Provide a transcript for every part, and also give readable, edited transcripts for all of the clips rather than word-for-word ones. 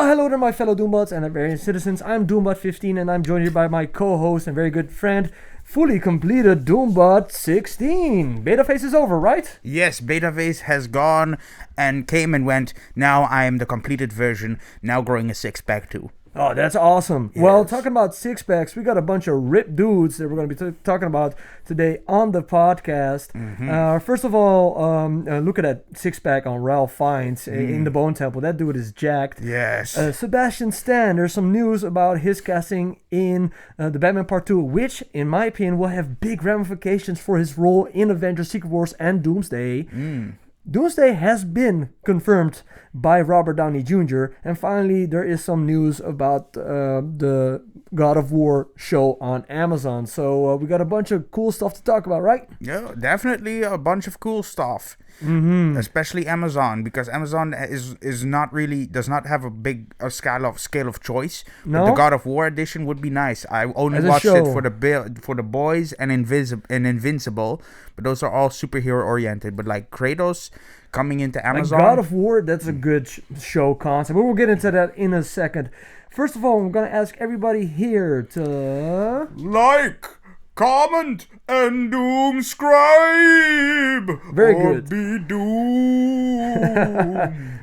hello there, my fellow Doombots and various citizens. I'm Doombot15, and I'm joined here by my co-host and very good friend, fully completed Doombot16. Beta phase is over, right? Yes, beta phase has gone and came and went. Now I am the completed version, now growing a six-pack too. Oh, that's awesome. Yes. Well, talking about six-packs, we got a bunch of ripped dudes that we're going to be talking about today on the podcast. First of all, look at that six-pack on Ralph Fiennes in the Bone Temple. That dude is jacked. Yes. Sebastian Stan, there's some news about his casting in the Batman Part 2, which, in my opinion, will have big ramifications for his role in Avengers Secret Wars and Doomsday. Doomsday has been confirmed by Robert Downy Jr. And finally, there is some news about the God of War show on Amazon. So we got a bunch of cool stuff to talk about, right? Yeah, definitely a bunch of cool stuff. Especially Amazon, because Amazon is not really, does not have a scale of choice. No? But the God of War edition would be nice. I only watched it for the boys and Invincible, but those are all superhero oriented. But like Kratos coming into Amazon, God of War, that's a good show concept. But we'll get into that in a second. First of all, I'm gonna ask everybody here to like, comment, and DOOMSCRIBE. Very or good. Be doomed.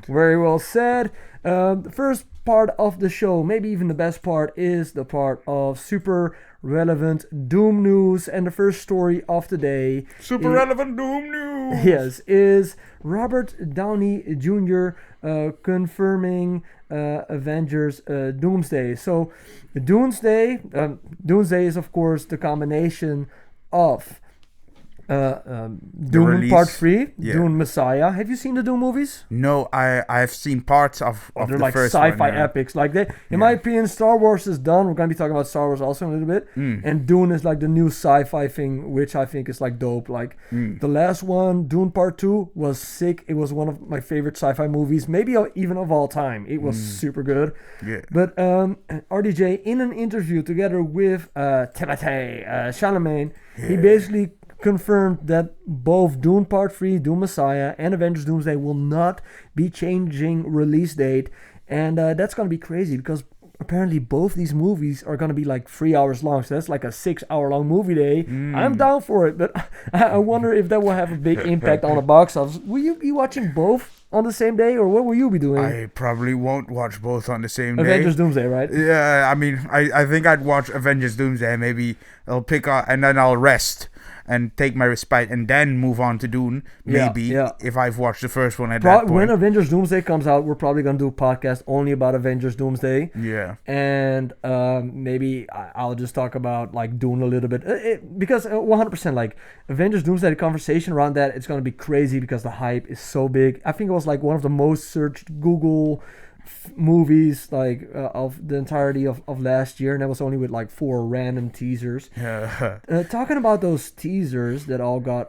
Very well said. The first part of the show, maybe even the best part, is the part of super relevant Doom news. And the first story of the day, Super relevant Doom news. yes, is Robert Downey Jr. Confirming Avengers Doomsday. So Doomsday is of course the combination of Doom Part 3, Doom Messiah. Have you seen the Doom movies? No, I've seen parts of They're the like first sci-fi one, epics. Like they, in my opinion, Star Wars is done. We're gonna be talking about Star Wars also in a little bit. And Dune is like the new sci-fi thing, which I think is like dope. Like the last one, Dune Part 2, was sick. It was one of my favorite sci-fi movies, maybe even of all time. It was super good. Yeah. But RDJ, in an interview together with Timothée Chalamet, he basically confirmed that both Dune Part 3, Doom Messiah, and Avengers Doomsday will not be changing release date. And that's going to be crazy because apparently both these movies are going to be like 3 hours long. So that's like a 6 hour long movie day. I'm down for it, but I wonder if that will have a big impact on the box office. Will you be watching both on the same day, or what will you be doing? I probably won't watch both on the same day. Avengers Doomsday, right? Yeah, I mean, I think I'd watch Avengers Doomsday. Maybe I'll pick up and then I'll rest and take my respite and then move on to Dune. Maybe if I've watched the first one at that point. When Avengers Doomsday comes out, we're probably going to do a podcast only about Avengers Doomsday. Yeah. And maybe I'll just talk about like Dune a little bit. Because 100% like Avengers Doomsday, the conversation around that, it's going to be crazy because the hype is so big. I think it was like one of the most searched Google movies like of the entirety of last year, and that was only with like 4 random teasers. Talking about those teasers that all got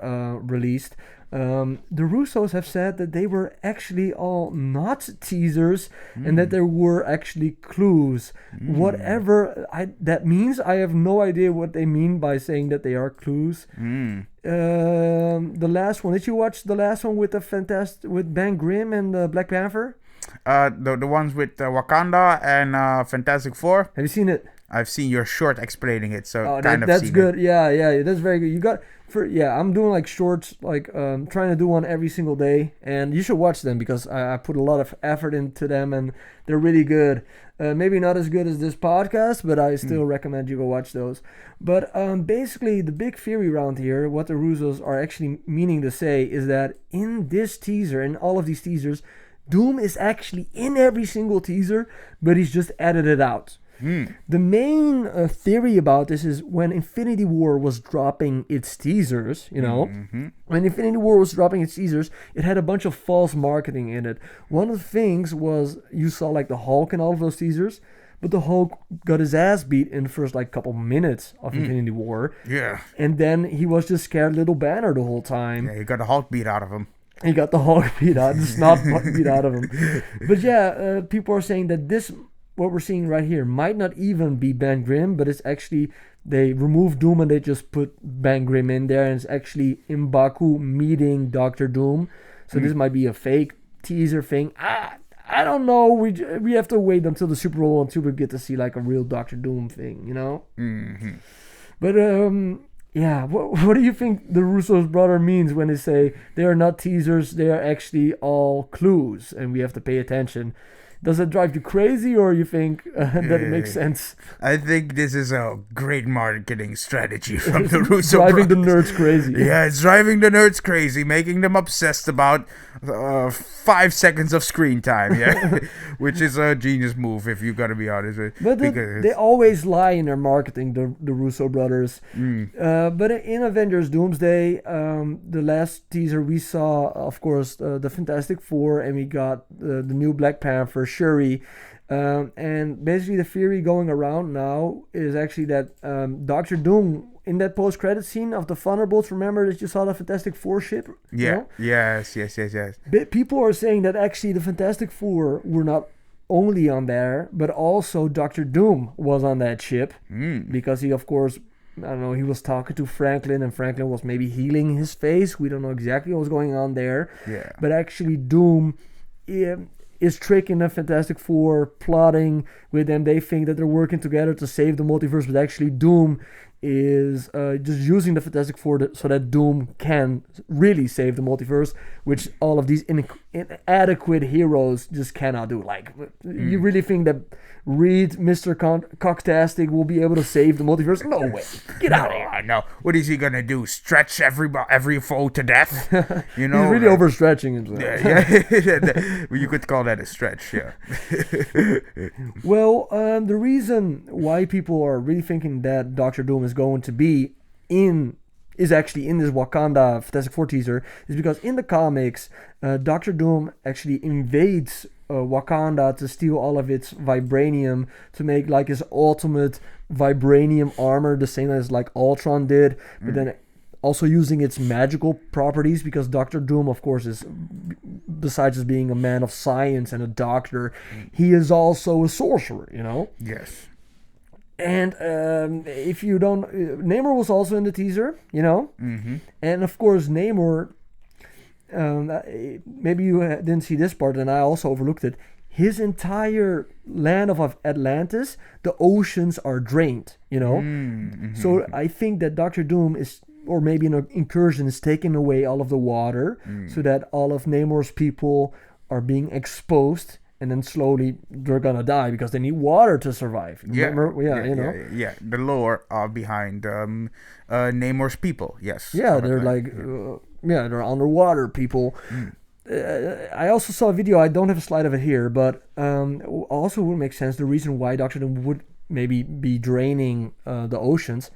released, the Russos have said that they were actually all not teasers and that there were actually clues. Whatever that means, I have no idea what they mean by saying that they are clues. The last one, did you watch the last one with with Ben Grimm and Black Panther? The ones with Wakanda and Fantastic Four. Have you seen it? I've seen your short explaining it, so that's good. Yeah, that's very good. I'm doing like shorts, like trying to do one every single day, and you should watch them because I put a lot of effort into them, and they're really good. Maybe not as good as this podcast, but I still recommend you go watch those. But basically, the big theory around here, what the Russos are actually meaning to say, is that in this teaser, in all of these teasers, Doom is actually in every single teaser, but he's just edited out. The main theory about this is when Infinity War was dropping its teasers, when Infinity War was dropping its teasers, it had a bunch of false marketing in it. One of the things was you saw like the Hulk in all of those teasers, but the Hulk got his ass beat in the first like couple minutes of Infinity War. Yeah. And then he was just scared little Banner the whole time. Yeah, he got the Hulk beat out of him. He got the Hulk beat out, the snot beat out of him. But yeah, people are saying that what we're seeing right here, might not even be Ben Grimm, but it's actually, they removed Doom and they just put Ben Grimm in there, and it's actually M'Baku meeting Dr. Doom. So this might be a fake teaser thing. I don't know. We have to wait until the Super Bowl until we get to see like a real Doctor Doom thing, you know. Mm-hmm. But yeah. What do you think the Russo's brother means when they say they are not teasers? They are actually all clues, and we have to pay attention. Does it drive you crazy, or you think that it makes sense? I think this is a great marketing strategy from the Russo driving brothers. the nerds crazy. Yeah, it's driving the nerds crazy, making them obsessed about 5 seconds of screen time. Yeah, which is a genius move, if you gotta be honest. But they always lie in their marketing, the Russo brothers. But in Avengers Doomsday, the last teaser we saw, of course, the Fantastic Four, and we got the new Black Panther, Shuri. And basically the theory going around now is actually that Doctor Doom, in that post-credit scene of the Thunderbolts, remember that you saw the Fantastic Four ship? Yeah. You know? Yes. People are saying that actually the Fantastic Four were not only on there, but also Doctor Doom was on that ship. Because he, of course, I don't know, he was talking to Franklin, and Franklin was maybe healing his face. We don't know exactly what was going on there. Yeah. But actually Doom is tricking the Fantastic Four, plotting with them. They think that they're working together to save the multiverse, but actually Doom is just using the Fantastic Four so that Doom can really save the multiverse, which all of these inadequate heroes just cannot do. Like, you really think that Reed, Mr. Cocktastic, will be able to save the multiverse? No way. Get out of here. No. What is he gonna do? Stretch every foe to death? You know, he's really overstretching himself. Yeah. You could call that a stretch. Yeah. Well, the reason why people are really thinking that Doctor Doom is going to be is actually in this Wakanda Fantastic Four teaser is because in the comics, Doctor Doom actually invades Wakanda to steal all of its vibranium to make like his ultimate vibranium armor, the same as like Ultron did, but then also using its magical properties, because Doctor Doom, of course, is, besides just being a man of science and a doctor, he is also a sorcerer, you know? Yes. And if you don't, Namor was also in the teaser, you know? And of course, Namor, maybe you didn't see this part, and I also overlooked it. His entire land of Atlantis, the oceans are drained, you know? So I think that Doctor Doom is, or maybe an incursion, is taking away all of the water so that all of Namor's people are being exposed. And then slowly they're gonna die because they need water to survive. Remember? Yeah. The lore behind Namor's people. Yes. Yeah, they're like, they're underwater people. I also saw a video. I don't have a slide of it here, but also would make sense. The reason why Doctor Doom would maybe be draining the oceans.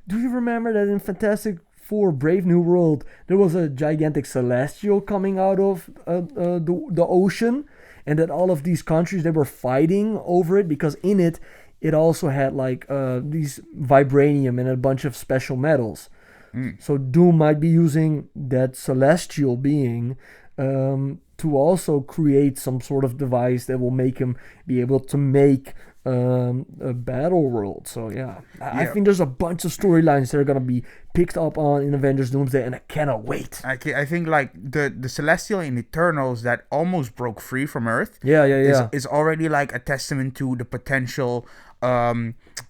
Do you remember that in Fantastic Four: Brave New World there was a gigantic celestial coming out of the ocean? And that all of these countries, they were fighting over it because in it also had like these vibranium and a bunch of special metals. So Doom might be using that celestial being to also create some sort of device that will make him be able to make a battle world. So yeah, I think there's a bunch of storylines that are gonna be picked up on in Avengers Doomsday, and I cannot wait. I think like the Celestial in Eternals that almost broke free from Earth is already like a testament to the potential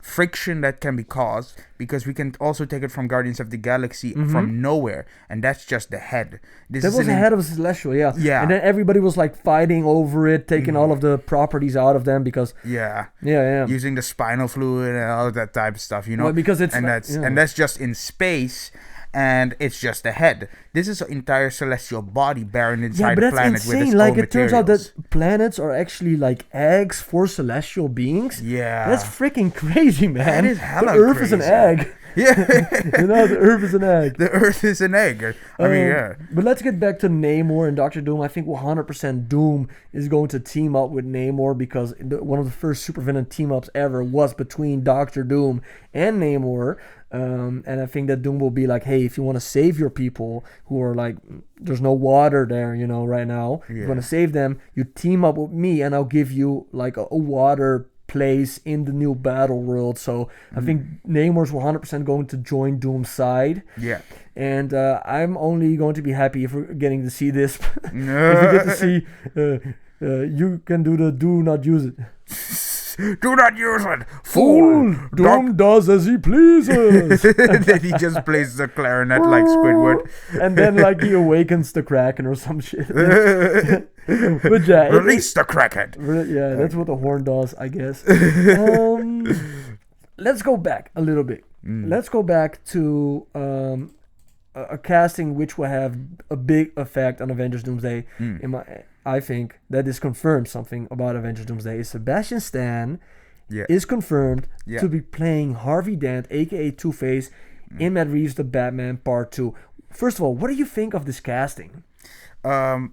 friction that can be caused, because we can also take it from Guardians of the Galaxy from nowhere, and that's just the head. That was the head of Celestial, yeah. And then everybody was like fighting over it, taking all of the properties out of them because using the spinal fluid and all of that type of stuff, you know. Well, because it's and that's just in space. And it's just a head. This is an entire celestial body buried inside the planet insane. With its like own it turns out that planets are actually like eggs for celestial beings. Yeah, that's freaking crazy, man. That is hella The Earth crazy. Is an egg. Yeah, you know, the Earth is an egg. The Earth is an egg. I mean, yeah. But let's get back to Namor and Doctor Doom. I think 100% Doom is going to team up with Namor because one of the first supervillain team-ups ever was between Doctor Doom and Namor. And I think that Doom will be like, hey, if you want to save your people who are like, there's no water there, you know, right now. You want to save them, you team up with me and I'll give you like a water place in the new battle world. So I think Namor's 100% going to join Doom's side. Yeah. And I'm only going to be happy if we're getting to see this. If we get to see You can do the do not use it. Do not use it, fool! Doom does as he pleases. Then he just plays the clarinet like Squidward. And then like he awakens the Kraken or some shit. But yeah, release the Kraken. Yeah, that's what the horn does, I guess. Let's go back a little bit. Let's go back to a casting which will have a big effect on Avengers Doomsday. I think that this confirms something about Avengers Doomsday. Is Sebastian Stan is confirmed to be playing Harvey Dent, aka Two-Face, in Matt Reeves' The Batman Part 2. First of all, what do you think of this casting?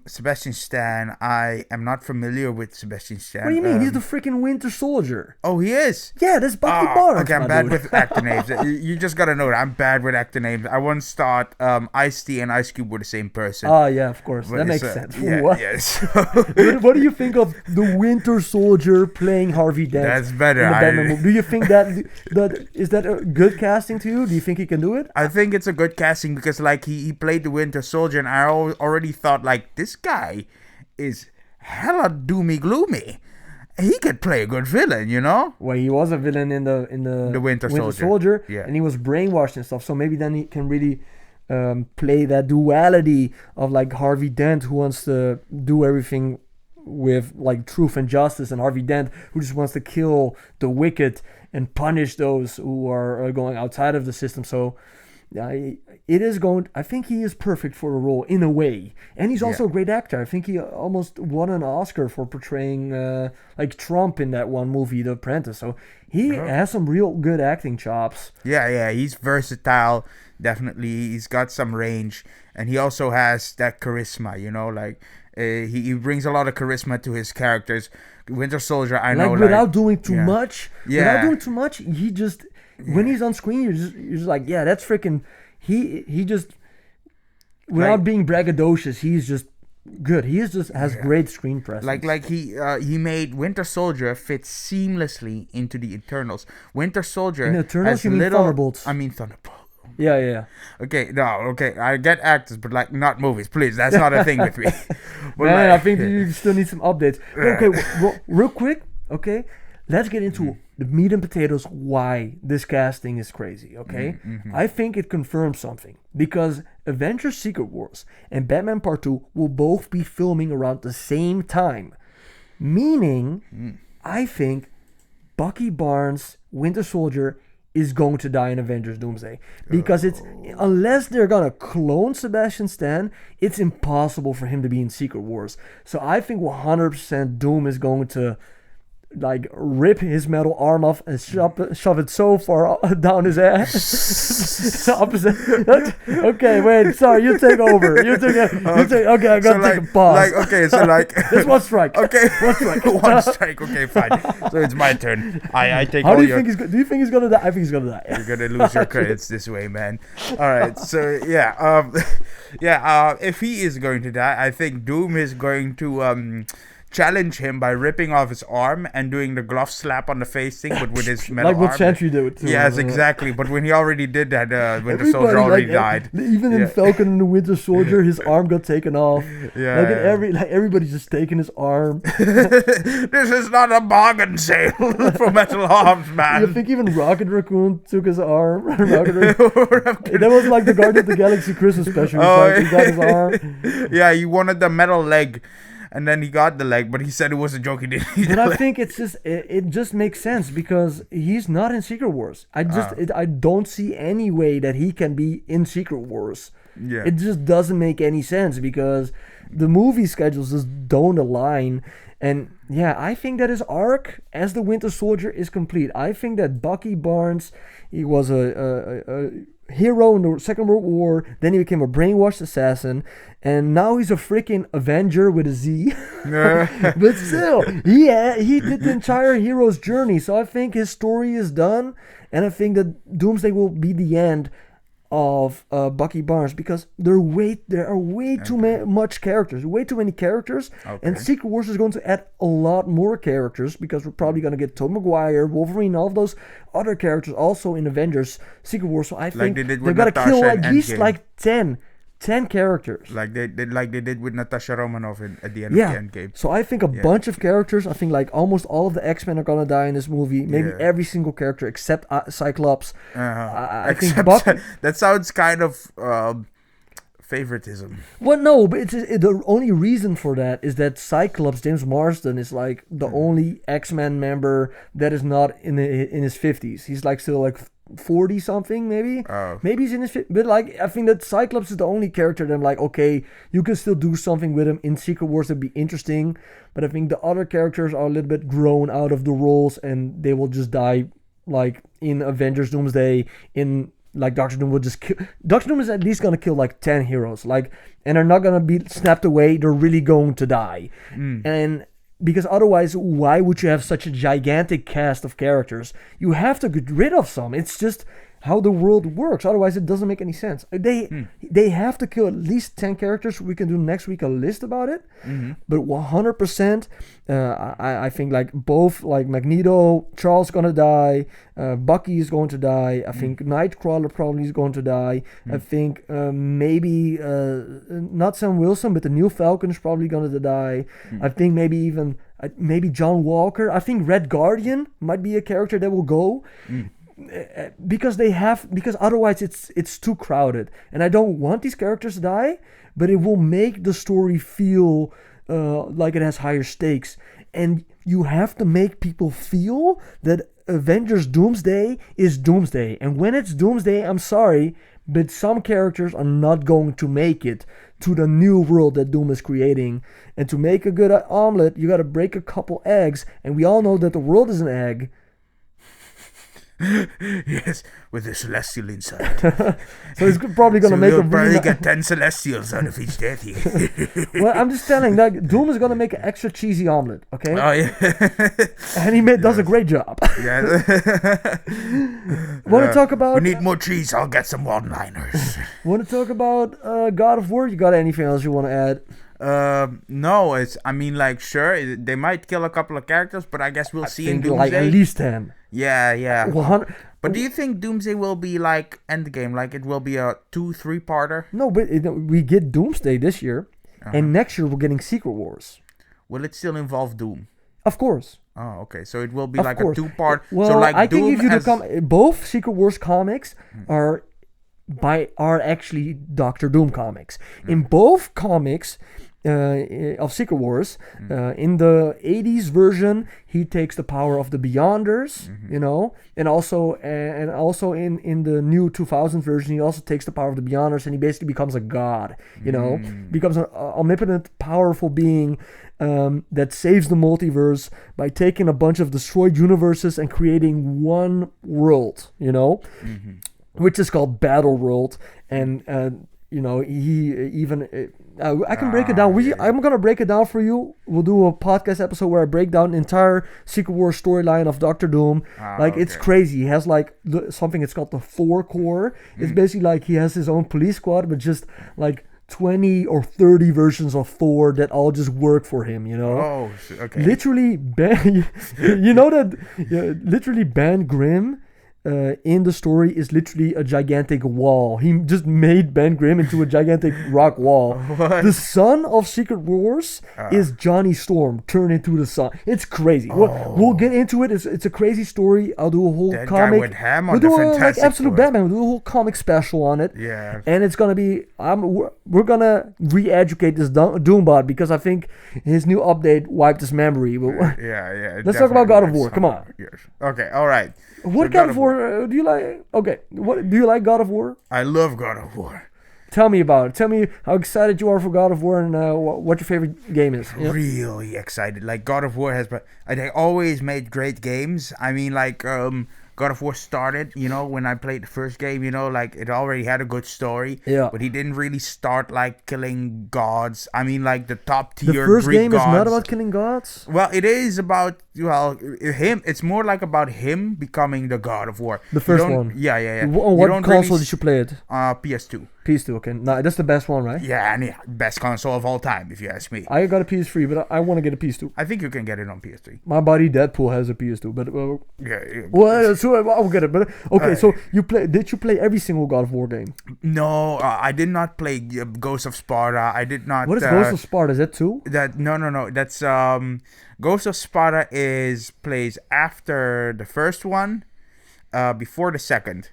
Sebastian Stan, I am not familiar with Sebastian Stan. What do you mean? He's the freaking Winter Soldier. Oh, he is? Yeah, that's Bucky Barnes. Okay, I'm bad with actor names. You just gotta know that I'm bad with actor names. I once thought Ice-T and Ice Cube were the same person. Oh, yeah, of course. That makes sense. Yeah, what? Yes. What do you think of the Winter Soldier playing Harvey Dent? That's better. In the Batman movie? Do you think that is that a good casting to you? Do you think he can do it? I think it's a good casting because like he played the Winter Soldier, and I already thought like this guy is hella doomy gloomy. He could play a good villain, you know. Well, he was a villain in the Winter Soldier. Yeah. And he was brainwashed and stuff. So maybe then he can really play that duality of like Harvey Dent, who wants to do everything with like truth and justice, and Harvey Dent, who just wants to kill the wicked and punish those who are going outside of the system. So I think he is perfect for the role in a way, and he's also a great actor. I think he almost won an Oscar for portraying like Trump in that one movie, The Apprentice. So he has some real good acting chops. Yeah, he's versatile. Definitely, he's got some range, and he also has that charisma. You know, like he brings a lot of charisma to his characters. Winter Soldier, I know, without doing too much. Without doing too much, he just. When he's on screen, you're just like, yeah, that's freaking. He just, without being braggadocious, he's just good. He has great screen presence. Like he made Winter Soldier fit seamlessly into the Eternals. Winter Soldier. In Eternals, you mean Thunderbolts? I mean Thunderbolts. Yeah. Okay, I get actors, but like not movies, please. That's not a thing with me. But man, I think you still need some updates. Okay, real quick. Okay, let's get into the meat and potatoes. Why this casting is crazy? Okay, I think it confirms something because Avengers: Secret Wars and Batman Part 2 will both be filming around the same time, meaning I think Bucky Barnes, Winter Soldier, is going to die in Avengers Doomsday. Because unless they're going to clone Sebastian Stan, it's impossible for him to be in Secret Wars. So I think 100% Doom is going to like rip his metal arm off and shove it so far down his ass. Okay, wait, sorry, you take over. Okay, I gotta take a pause. This one strike. Okay, one strike. One strike. Okay, fine. So it's my turn. I take. How do you think he's? Do you think he's gonna die? I think he's gonna die. You're gonna lose your credits this way, man. All right. So if he is going to die, I think Doom is going to challenge him by ripping off his arm and doing the glove slap on the face thing, but with his metal arm. Like what arm. Sentry did too. Yes, exactly. But when he already did that, Winter Soldier already died. Even in Falcon and the Winter Soldier, his arm got taken off. Yeah. Everybody's just taking his arm. This is not a bargain sale for metal arms, man. You think even Rocket Raccoon took his arm? That was like the Guardians of the Galaxy Christmas special. He got his arm. Yeah, he wanted the metal leg. And then he got the leg, but he said it was a joke. He didn't. But I think it just makes sense because he's not in Secret Wars. I don't see any way that he can be in Secret Wars. Yeah. It just doesn't make any sense because the movie schedules just don't align. And yeah, I think that his arc as the Winter Soldier is complete. I think that Bucky Barnes, he was a hero in the Second World War, then he became a brainwashed assassin, and now he's a freaking Avenger with a Z. But still, he did the entire hero's journey, so I think his story is done, and I think that Doomsday will be the end of Bucky Barnes because there are way too much characters, way too many characters, and Secret Wars is going to add a lot more characters because we're probably going to get Tobey Maguire, Wolverine, all of those other characters also in Avengers Secret Wars. So I think they're going to kill at least like 10 10 characters. Like they did with Natasha Romanoff at the end of the Endgame. So I think a bunch of characters. I think like almost all of the X-Men are gonna die in this movie. Maybe every single character except Cyclops. I think that sounds kind of favoritism. Well, no, but the only reason for that is that Cyclops, James Marsden, is like the only X-Men member that is not in his 50s. He's like still like 40 something maybe. Maybe he's in his 50s, but like I think that Cyclops is the only character that I'm like, okay, you can still do something with him in Secret Wars that'd be interesting, but I think the other characters are a little bit grown out of the roles and they will just die like in Avengers Doomsday. In like Doctor Doom will just kill. Doctor Doom is at least gonna kill like 10 heroes, like, and they're not gonna be snapped away. They're really going to die, and because otherwise, why would you have such a gigantic cast of characters? You have to get rid of some. It's just how the world works. Otherwise, it doesn't make any sense. They have to kill at least 10 characters. We can do next week a list about it. But 100%, I think like both like Magneto, Charles gonna die, Bucky is going to die. I think Nightcrawler probably is going to die. I think maybe not Sam Wilson, but the new Falcon is probably going to die. I think maybe even maybe John Walker. I think Red Guardian might be a character that will go. Because otherwise it's too crowded, and I don't want these characters to die, but it will make the story feel like it has higher stakes, and you have to make people feel that Avengers Doomsday is Doomsday, and when it's Doomsday, I'm sorry, but some characters are not going to make it to the new world that Doom is creating. And to make a good omelet, you got to break a couple eggs, and we all know that the world is an egg. Yes, with the celestial inside. So it's probably gonna make we'll probably get 10 celestials out of each daddy. Well, I'm just telling, like, Doom is gonna make an extra cheesy omelet, okay? Oh yeah. And he does a great job. Yeah. Want to talk about? We need more cheese. I'll get some one-liners. Want to talk about God of War? You got anything else you want to add? No, I mean, like, sure, they might kill a couple of characters, but I guess we'll see in Doomsday. Like at least 10. Yeah. 100. But do you think Doomsday will be like Endgame? Like it will be a 2-3-parter? No, but we get Doomsday this year, and next year we're getting Secret Wars. Will it still involve Doom? Of course. Oh, okay. So it will be like a 2-part. Well, so like I Doom can give you both Secret Wars comics are actually Doctor Doom comics. In both comics of Secret Wars, in the 80s version, he takes the power of the Beyonders, you know, and also in the new 2000 version, he also takes the power of the Beyonders, and he basically becomes a god, you know, becomes an omnipotent, powerful being that saves the multiverse by taking a bunch of destroyed universes and creating one world, you know, which is called Battle World, and you know, he even I can break it down. I'm gonna break it down for you. We'll do a podcast episode where I break down the entire Secret Wars storyline of Doctor Doom. It's crazy. He has like something. It's called the 4 Corps. It's basically like he has his own police squad, but just like 20 or 30 versions of Thor that all just work for him, you know? Oh, okay. Literally, you know that literally Ben Grimm in the story is literally a gigantic wall. He just made Ben Grimm into a gigantic rock wall. What? The son of Secret Wars is Johnny Storm turned into the sun. It's crazy. We'll get into it. It's a crazy story. I'll do a whole that comic. Guy with Ham on we'll do the Fantastic Absolute Four. Batman. We'll do a whole comic special on it. Yeah. And it's gonna be we're gonna re-educate this Doombot because I think his new update wiped his memory. Yeah. Let's talk about God of War. Come on. Years. Okay. All right. What God of War do you like? Okay, what do you like? God of War? I love God of War. Tell me about it. Tell me how excited you are for God of War and what your favorite game is. Yeah? Really excited. Like God of War they always made great games. I mean, like God of War started, you know, when I played the first game, you know, like it already had a good story. Yeah. But he didn't really start like killing gods. I mean, like the top tier The first Greek game gods. is not about killing gods? Well, it is about, him. It's more like about him becoming the God of War. The first one? Yeah. On what console did you play it? PS2. PS2, okay. Nah, that's the best one, right? Yeah, and best console of all time, if you ask me. I got a PS3, but I want to get a PS2. I think you can get it on PS3. My buddy Deadpool has a PS2, but yeah. Well, so I'll get it. But okay, so did you play every single God of War game? No, I did not play Ghost of Sparta. I did not. What is Ghost of Sparta? Is that 2? No. That's Ghost of Sparta plays after the first one, before the second.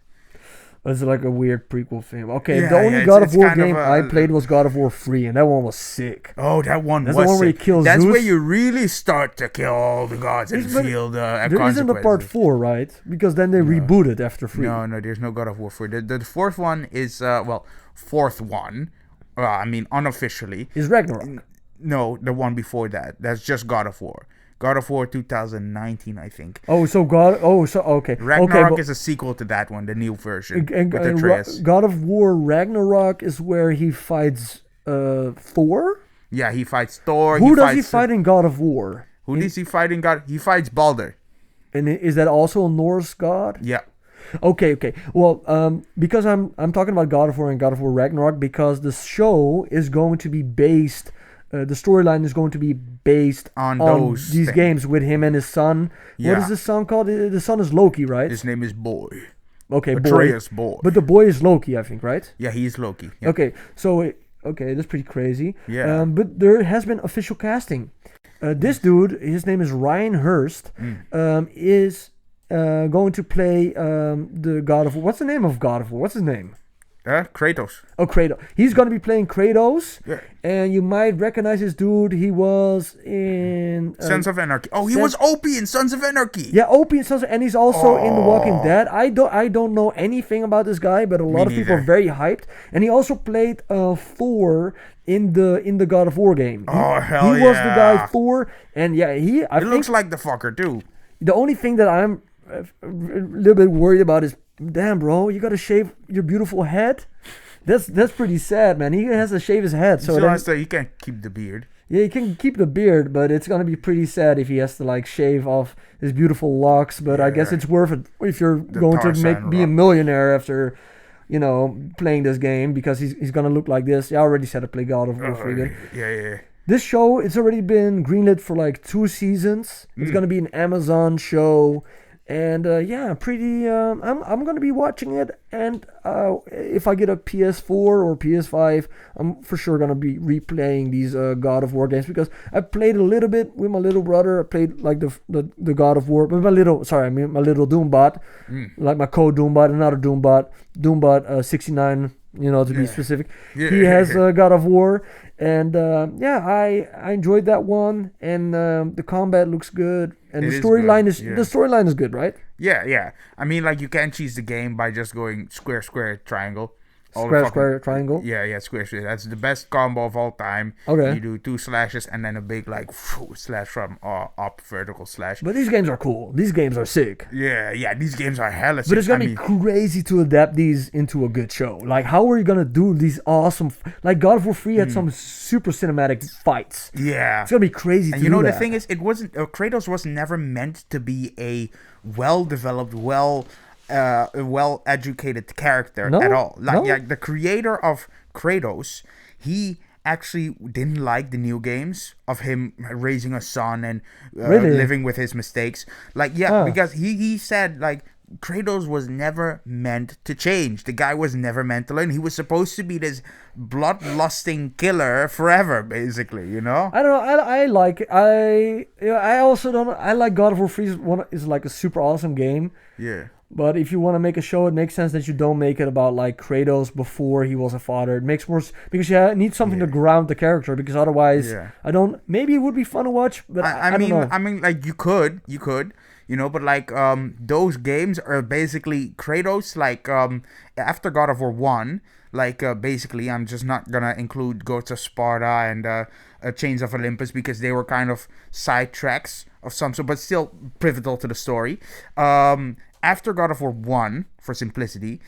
It's like a weird prequel film. Okay, the only God of War game I played was God of War 3, and that one was sick. Oh, that one was sick. That's the one where he kills That's Zeus. Where you really start to kill all the gods and feel the consequences. There isn't a part 4, right? Because then they rebooted after 3. No, there's no God of War 4. The fourth one is, fourth one, unofficially. Is Ragnarok. No, the one before that. That's just God of War. God of War 2019, I think. Okay. Ragnarok is a sequel to that one, the new version. With God of War Ragnarok is where he fights Thor? Yeah, he fights Thor. Who does he fight in God of War? Who does he fight in God? He fights Balder. And is that also a Norse god? Yeah. Okay. Well, because I'm talking about God of War and God of War Ragnarok because the show is going to be based... the storyline is going to be based on these games with him and his son. Yeah. What is the son called? The son is Loki, right? His name is Boy. Okay, Atreus Boy. But the boy is Loki, I think, right? Yeah, he's Loki. Yeah. Okay, so that's pretty crazy. Yeah. But there has been official casting. This dude, his name is Ryan Hurst, is going to play the God of War. What's the name of God of War? What's his name? Kratos. Oh, Kratos. He's going to be playing Kratos. Yeah. And you might recognize this dude. He was in... Sons of Anarchy. Oh, he was Opie in Sons of Anarchy. Yeah, Opie in Sons of... And he's also in The Walking Dead. I don't know anything about this guy, but a lot of people are very hyped. And he also played Thor in the God of War game. Hell He was the guy Thor. And yeah, he looks like the fucker too. The only thing that I'm a little bit worried about is... Damn, bro, you gotta shave your beautiful head? That's pretty sad, man. He has to shave his head. So he can't keep the beard. Yeah, he can keep the beard, but it's gonna be pretty sad if he has to shave off his beautiful locks. But I guess it's worth it if you're going to be a millionaire after, playing this game because he's gonna look like this. I already said to play God of War 3. Yeah. This show, it's already been greenlit for 2 seasons. It's gonna be an Amazon show. And pretty. I'm gonna be watching it, and if I get a PS4 or PS5, I'm for sure gonna be replaying these God of War games because I played a little bit with my little brother. I played the God of War with my little Doombot, like my code Doombot, another Doombot 69. To be specific. Yeah. He has God of War, and I enjoyed that one, and the combat looks good, and the storyline is good, right? Yeah. I mean, you can't cheese the game by just going square, triangle. Square, triangle. Yeah, square. That's the best combo of all time. Okay. You do 2 slashes and then a big slash from up, vertical slash. But these games are cool. These games are sick. Yeah. These games are hella sick. But it's gonna be crazy to adapt these into a good show. How are you gonna do these awesome? God of War 3 had some super cinematic fights. Yeah. It's gonna be crazy. And the thing is, it wasn't. Kratos was never meant to be a well-developed, well-educated character at all. The creator of Kratos, he actually didn't like the new games of him raising a son and living with his mistakes. Because he said Kratos was never meant to change. The guy was never meant to learn. He was supposed to be this bloodlusting killer forever, basically, I don't know. I like it. I also don't know. I like God of War 3 is a super awesome game. Yeah. But if you want to make a show, it makes sense that you don't make it about Kratos before he was a father. It makes more because you need something to ground the character. Because otherwise, I don't. Maybe it would be fun to watch, but I don't know. I mean, you could, but those games are basically Kratos. After God of War 1, basically, I'm just not gonna include Ghosts of Sparta and Chains of Olympus because they were kind of side tracks of some sort, but still pivotal to the story. After God of War 1, for simplicity,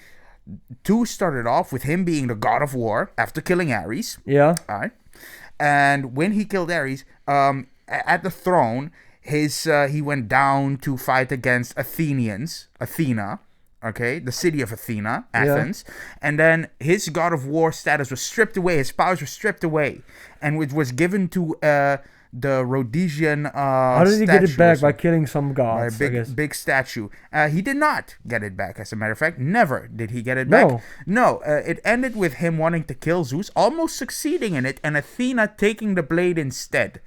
2 started off with him being the God of War after killing Ares. Yeah. All right. And when he killed Ares, at the throne, he went down to fight against Athena, okay, the city of Athens, and then his god of war status was stripped away, his powers were stripped away, and it was given to the Rhodesian How did he get it back? By killing some gods, by a big statue. He did not get it back, as a matter of fact. Never did he get it back. No, it ended with him wanting to kill Zeus, almost succeeding in it, and Athena taking the blade instead.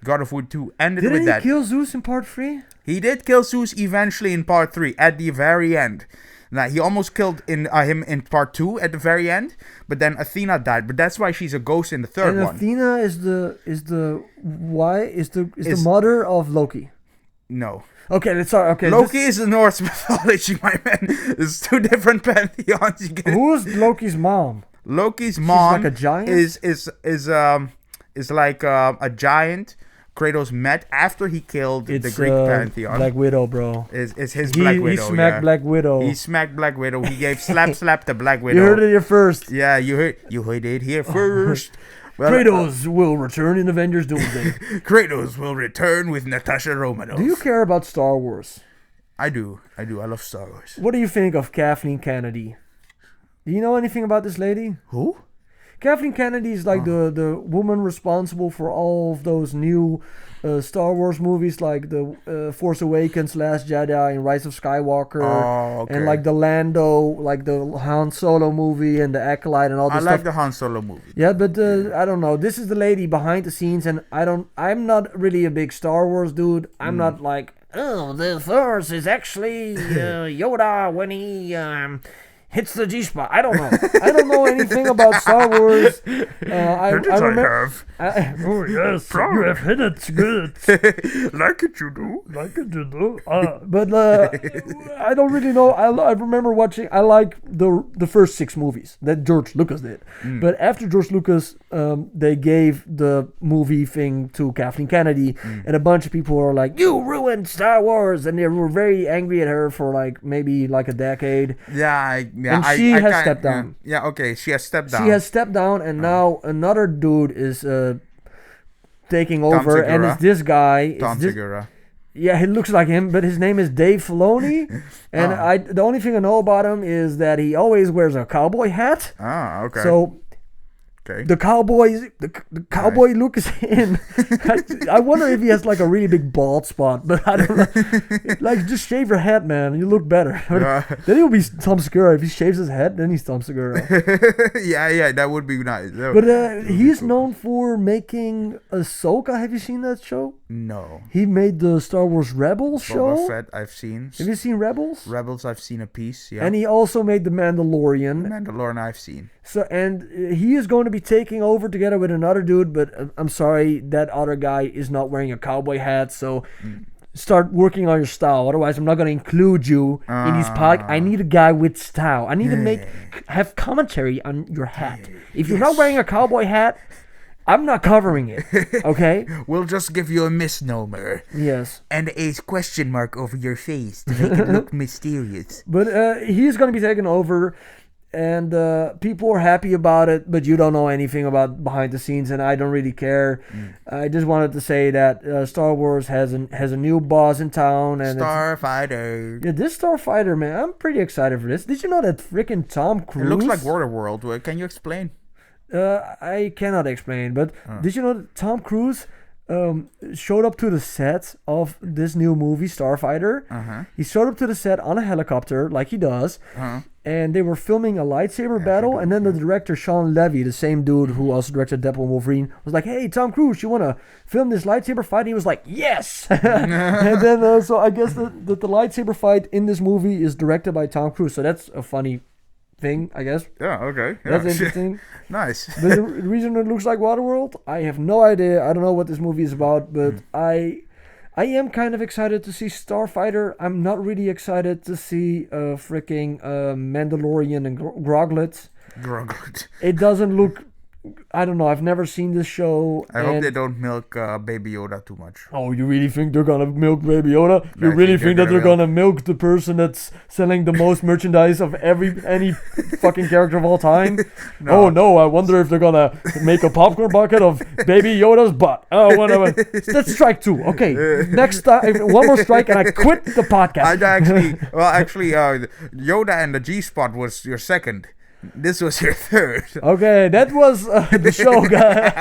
God of War 2 ended with that. Didn't he kill Zeus in part 3? He did kill Zeus eventually in part 3, at the very end. Now, he almost killed him in part 2 at the very end, but then Athena died. But that's why she's a ghost in the third one. And Athena is the mother of Loki. No. Okay, sorry. Okay, Loki is the Norse mythology, my man. There's two different pantheons. Who's Loki's mom? Loki's mom like a giant? is like a giant. Kratos met after he killed the Greek pantheon. Black Widow, bro. Is his Black Widow? He smacked Black Widow. He smacked Black Widow. He gave slap to Black Widow. You heard it here first. Yeah, you heard it here first. Well, Kratos will return in Avengers Doomsday. Kratos will return with Natasha Romanoff. Do you care about Star Wars? I do. I love Star Wars. What do you think of Kathleen Kenedy? Do you know anything about this lady? Who? Kathleen Kenedy is like the woman responsible for all of those new Star Wars movies, like the Force Awakens, Last Jedi, and Rise of Skywalker, and like the Lando, like the Han Solo movie, and the Acolyte, and all this stuff. I like the Han Solo movie. Yeah, but I don't know. This is the lady behind the scenes, and I'm not really a big Star Wars dude. I'm not like, oh, the Force is actually Yoda when he hits the G-spot. I don't know. I don't know anything about Star Wars. I remember. Oh yes, you have hit it good. Like it you do. But I don't really know. I remember watching. I like the first 6 movies that George Lucas did. But after George Lucas, they gave the movie thing to Kathleen Kenedy, and a bunch of people were like, "You ruined Star Wars," and they were very angry at her for maybe a decade. She has stepped down. Yeah, okay, she has stepped down. She has stepped down, and now another dude is taking over, and it's this guy. Tom Segura. Yeah, he looks like him, but his name is Dave Filoni, and the only thing I know about him is that he always wears a cowboy hat. Okay. So the cowboy look is in. I wonder if he has a really big bald spot, but I don't know. Just shave your head, man. You look better. Then he'll be Tom Segura. If he shaves his head, then he's Tom Segura. yeah, that would be nice. But he's known for making Ahsoka. Have you seen that show? No. He made the Star Wars Rebels show. Boba Fett, I've seen. Have you seen Rebels? Rebels, I've seen a piece. Yeah. And he also made the Mandalorian. The Mandalorian, I've seen. So, and he is going to be taking over together with another dude, but I'm sorry, that other guy is not wearing a cowboy hat, so start working on your style. Otherwise, I'm not going to include you in these podcasts. I need a guy with style. I need to have commentary on your hat. If you're not wearing a cowboy hat, I'm not covering it, okay? We'll just give you a misnomer. Yes. And a question mark over your face to make it look mysterious. But he's going to be taking over. And people are happy about it, but you don't know anything about behind the scenes, and I don't really care. I just wanted to say that Star Wars has a new boss in town, and Starfighter. Yeah, this Starfighter, man, I'm pretty excited for this. Did you know that freaking Tom Cruise? It looks like Waterworld. Can you explain? I cannot explain, but did you know that Tom Cruise showed up to the set of this new movie Starfighter? He showed up to the set on a helicopter, like he does. And they were filming a lightsaber battle, and then the director, Sean Levy, the same dude who also directed Deadpool and Wolverine, was like, "Hey, Tom Cruise, you want to film this lightsaber fight?" And he was like, "Yes!" And then, so I guess that the lightsaber fight in this movie is directed by Tom Cruise, so that's a funny thing, I guess. Yeah, okay. Yeah. That's interesting. Nice. But the reason it looks like Waterworld, I have no idea. I don't know what this movie is about, but I am kind of excited to see Starfighter. I'm not really excited to see freaking Mandalorian and Groglet. Groglet. It doesn't look I don't know. I've never seen this show. I hope they don't milk Baby Yoda too much. Oh, you really think they're gonna milk Baby Yoda? You really think that they're gonna milk the person that's selling the most merchandise of any fucking character of all time? No. Oh no, I wonder if they're gonna make a popcorn bucket of Baby Yoda's butt. Oh, whatever. That's strike 2. Okay, next time, one more strike and I quit the podcast. Actually, Yoda and the G-spot was your second. This was your third. Okay, that was the show, guys.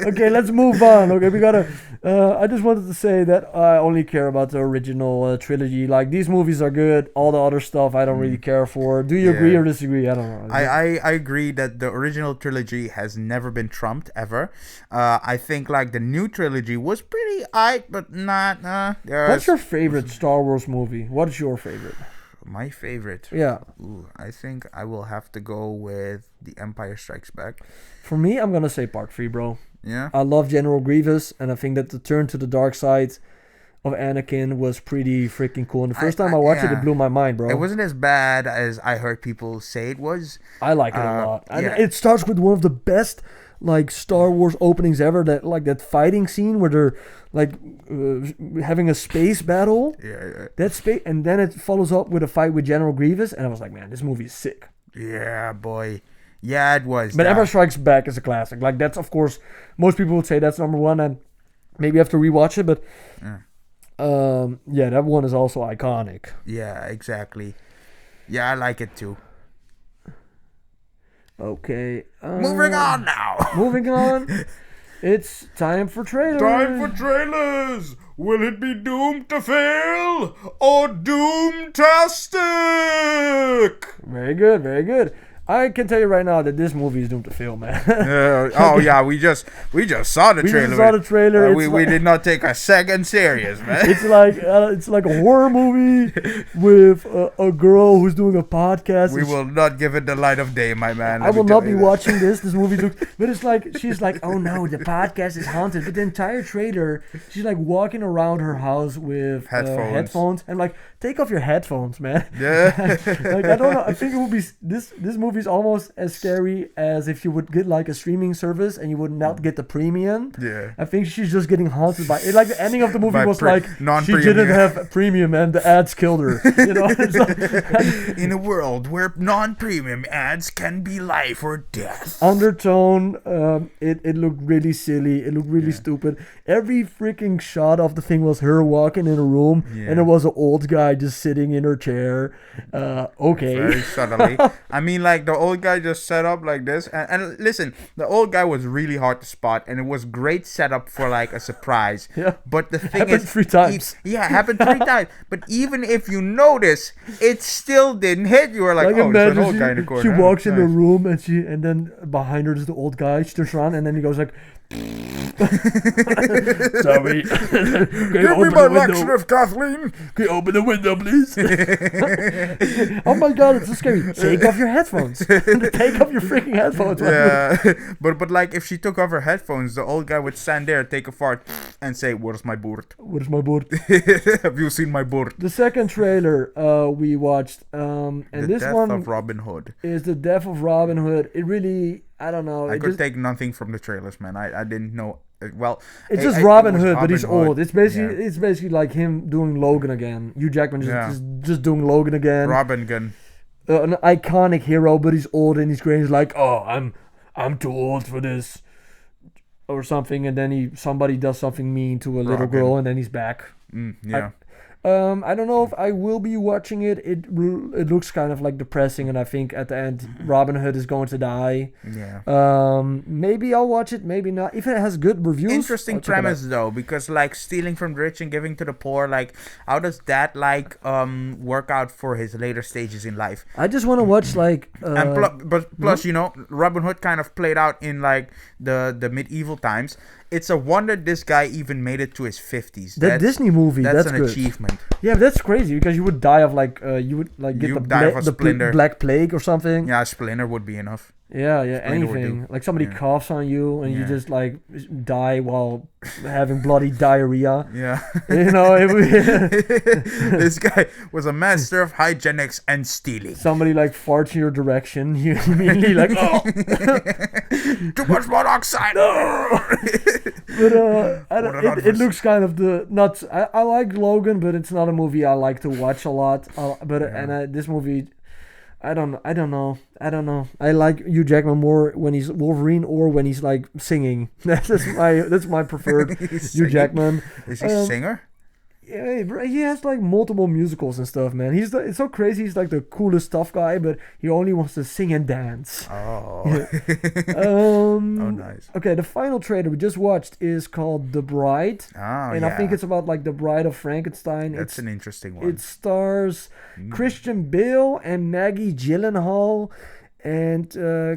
Okay, let's move on. Okay, we gotta. I just wanted to say that I only care about the original trilogy. Like, these movies are good. All the other stuff I don't really care for. Do you agree or disagree? I don't know. I agree that the original trilogy has never been trumped ever. I think like the new trilogy was pretty aight, but not. What's your favorite Star Wars movie? What is your favorite? My favorite? Yeah. Ooh, I think I will have to go with The Empire Strikes Back. For me, I'm going to say Part 3, bro. Yeah? I love General Grievous, and I think that the turn to the dark side of Anakin was pretty freaking cool. And the first time I watched it blew my mind, bro. It wasn't as bad as I heard people say it was. I like it a lot. And it starts with one of the best like Star Wars openings ever, that fighting scene where they're like having a space battle. Yeah. That space, and then it follows up with a fight with General Grievous, and I was like, man, this movie is sick. Yeah, boy. Yeah, it was. But Empire Strikes Back is a classic. Like, that's, of course, most people would say that's number one, and maybe have to rewatch it, but that one is also iconic. Yeah, exactly. Yeah, I like it too. Okay. Moving on now. Moving on. It's time for trailers. Time for trailers. Will it be doomed to fail or doom-tastic? Very good, very good. I can tell you right now that this movie is doomed to fail, man. We just saw the trailer. We just saw the trailer. We did not take a second serious, man. It's like a horror movie with a girl who's doing a podcast. We will not give it the light of day, my man. I will not be watching this. This movie looks, but it's like she's like, oh no, the podcast is haunted. But the entire trailer, she's like walking around her house with headphones. I'm like, take off your headphones, man. Yeah. Like, I don't know. I think it would be this movie is almost as scary as if you would get like a streaming service and you would not get the premium. Yeah. I think she's just getting haunted by it. Like, the ending of the movie was like she non-premium. didn't have premium and the ads killed her. You know, it's like, in a world where non-premium ads can be life or death. Undertone, it looked really silly. It looked really stupid. Every freaking shot of the thing was her walking in a room, and there was an old guy just sitting in her chair. Okay. Very subtly. I mean, like, the old guy just set up like this. And listen, the old guy was really hard to spot, and it was great setup for, like, a surprise. Yeah. But the thing happened is... 3 times. It happened 3 times. But even if you notice, it still didn't hit. You were like, there's an old guy in the corner. She walks in the room, and then behind her is the old guy. She turns around, and then he goes like... Sorry. Give me my laxative, Kathleen. Can you open the window, please? Oh my god, it's so scary. Take off your headphones. Take off your freaking headphones. Yeah. but like, if she took off her headphones, the old guy would stand there, take a fart, and say, where's my board? Where's my board? Have you seen my board? The second trailer we watched, and this one... The Death of Robin Hood. Is the Death of Robin Hood. It really... I don't know. I could take nothing from the trailers, man. I didn't know. Well, it's just Robin Hood, but he's old. It's basically like him doing Logan again. Hugh Jackman just doing Logan again. Robin gun. An iconic hero, but he's old and he's great. He's like, oh, I'm too old for this, or something. And then somebody does something mean to a little girl, and then he's back. I don't know if I will be watching it. It looks kind of like depressing, and I think at the end Robin Hood is going to die. Yeah. Maybe I'll watch it, maybe not. If it has good reviews. Interesting premise though, because like stealing from the rich and giving to the poor, like how does that like work out for his later stages in life? I just want to watch like. Plus, you know, Robin Hood kind of played out in like the medieval times. It's a wonder this guy even made it to his 50s. That Disney movie, that's an good. Achievement. Yeah, that's crazy because you would die of like get the Black Plague or something. Yeah, Splinter would be enough. Yeah, anything. Like somebody coughs on you and you just like die while having bloody diarrhea. Yeah. You know, this guy was a master of hygienics and stealing. Somebody like farts in your direction. You immediately like, oh, too much monoxide. But it looks kind of nuts. I like Logan, but it's not a movie I like to watch a lot. This movie, I don't know. I like Hugh Jackman more when he's Wolverine or when he's like singing. That's my preferred Hugh Jackman. Is he a singer? Yeah, he has like multiple musicals and stuff, man. It's so crazy. He's like the coolest tough guy, but he only wants to sing and dance. Oh. Oh, nice. Okay, the final trailer we just watched is called The Bride. I think it's about like the Bride of Frankenstein. That's an interesting one. It stars Christian Bale and Maggie Gyllenhaal, and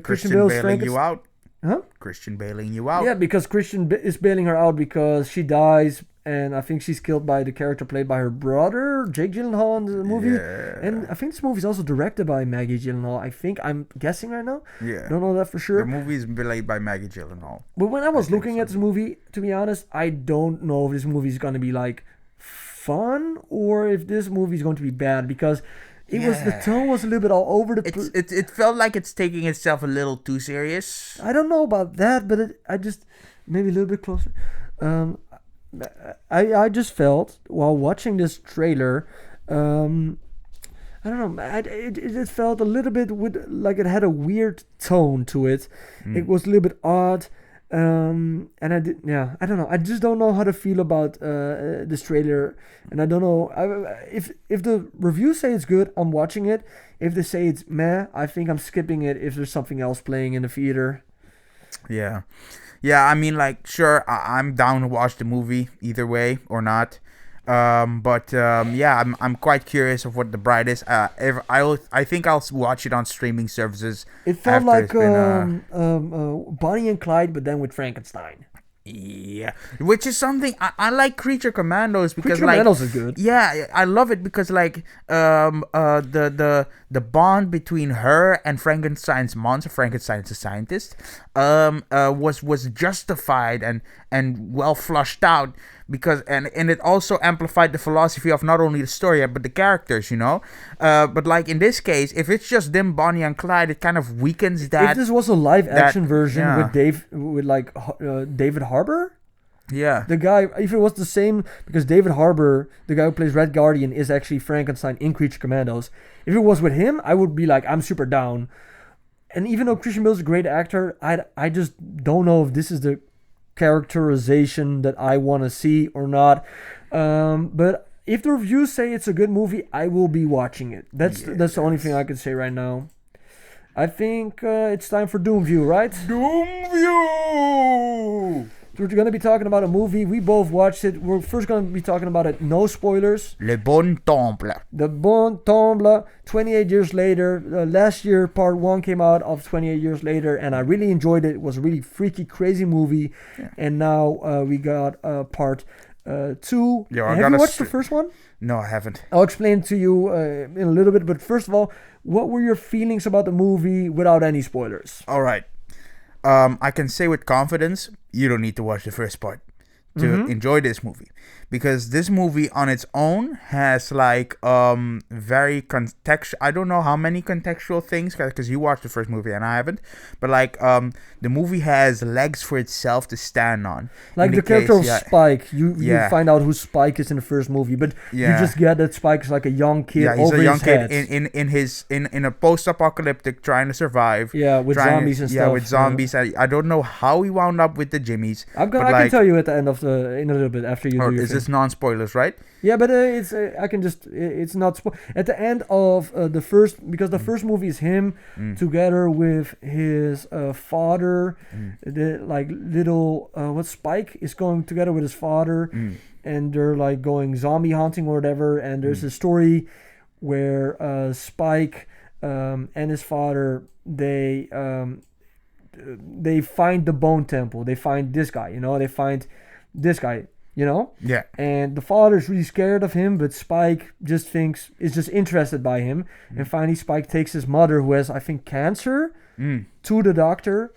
Christian Bale's bailing you out. Huh? Christian bailing you out. Yeah, because Christian is bailing her out because she dies. And I think she's killed by the character played by her brother, Jake Gyllenhaal, in the movie. Yeah. And I think this movie is also directed by Maggie Gyllenhaal. I'm guessing right now. Yeah. Don't know that for sure. The movie is played by Maggie Gyllenhaal. But when I was looking at this movie, to be honest, I don't know if this movie is going to be like fun or if this movie is going to be bad because the tone was a little bit all over the place. It felt like it's taking itself a little too serious. I don't know about that, but maybe a little bit closer. I just felt while watching this trailer, I don't know, it felt a little bit like it had a weird tone to it. It was a little bit odd, and I don't know. I just don't know how to feel about this trailer, and I don't know if the reviews say it's good, I'm watching it. If they say it's meh, I think I'm skipping it if there's something else playing in the theater. Yeah. Yeah, I mean, like, sure, I'm down to watch the movie either way or not. I'm quite curious of what The Bride is. I think I'll watch it on streaming services. It felt like Bonnie and Clyde, but then with Frankenstein. Yeah, which is something I like. Creature Commandos because Creature Commandos is good. Yeah, I love it because like the bond between her and Frankenstein's monster, Frankenstein's a scientist, was justified and well flushed out because and it also amplified the philosophy of not only the story but the characters, you know. But like in this case, if it's just them, Bonnie and Clyde, it kind of weakens that. If this was a live action version with David Harbour. Yeah. The guy, if it was the same, because David Harbour, the guy who plays Red Guardian, is actually Frankenstein in Creature Commandos. If it was with him, I would be like, I'm super down. And even though Christian Bale's a great actor, I just don't know if this is the characterization that I want to see or not. But if the reviews say it's a good movie, I will be watching it. That's the only thing I can say right now. I think it's time for DOOMVIEW, right? DOOMVIEW! So we're going to be talking about a movie. We both watched it. We're first going to be talking about it. No spoilers. Le Bone Temple. The Bone Temple. 28 years later. Last year, part 1 came out of 28 years later. And I really enjoyed it. It was a really freaky, crazy movie. Yeah. And now we got part 2. Yeah, have you watched the first one? No, I haven't. I'll explain to you in a little bit. But first of all, what were your feelings about the movie without any spoilers? All right. I can say with confidence, you don't need to watch the first part to enjoy this movie. Because this movie on its own has like very contextual. I don't know how many contextual things because you watched the first movie and I haven't. But like the movie has legs for itself to stand on. Like the character of Spike, you find out who Spike is in the first movie, but you just get that Spike is like a young kid. Yeah, he's over a young his kid in a post-apocalyptic trying to survive. Yeah, with zombies and stuff. Yeah, with zombies. Yeah. I don't know how he wound up with the Jimmies. I can tell you at the end of in a little bit after you do your thing. This non-spoilers, right? Yeah, but it's it's not at the end of the first, because the first movie is him together with his father, what Spike is going together with his father, and they're like going zombie hunting or whatever, and there's a story where Spike and his father they find the Bone Temple, they find this guy, Yeah. And the father's really scared of him, but Spike is just interested by him. And finally Spike takes his mother, who has, I think, cancer. to the doctor.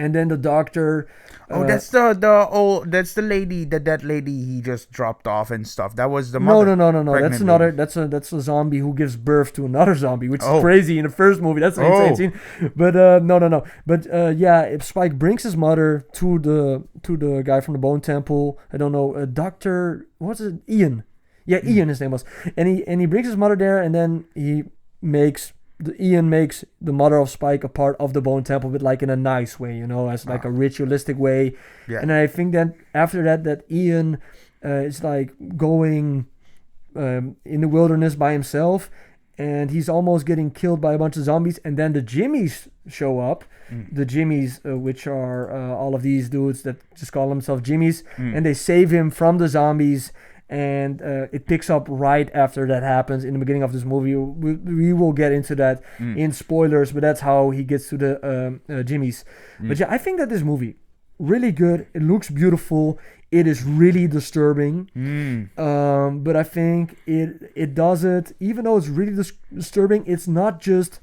And then the doctor. That's that's the lady, that lady he just dropped off and stuff. That was the mother. No. That's another. That's a zombie who gives birth to another zombie, which is crazy in the first movie. That's an insane scene. But no. But if Spike brings his mother to the guy from the Bone Temple. I don't know, Doctor. What's it? Ian. Yeah, Ian. His name was. And he brings his mother there, and then Ian makes the mother of Spike a part of the Bone Temple, but like in a nice way, as like a ritualistic way. Yeah. And I think that after that Ian is like going in the wilderness by himself, and he's almost getting killed by a bunch of zombies. And then the Jimmies show up. The Jimmies, which are all of these dudes that just call themselves Jimmies, and they save him from the zombies. And it picks up right after that happens in the beginning of this movie. We will get into that in spoilers, but that's how he gets to the Jimmies. But yeah, I think that this movie, really good. It looks beautiful. It is really disturbing. But I think it does it, even though it's really disturbing, it's not just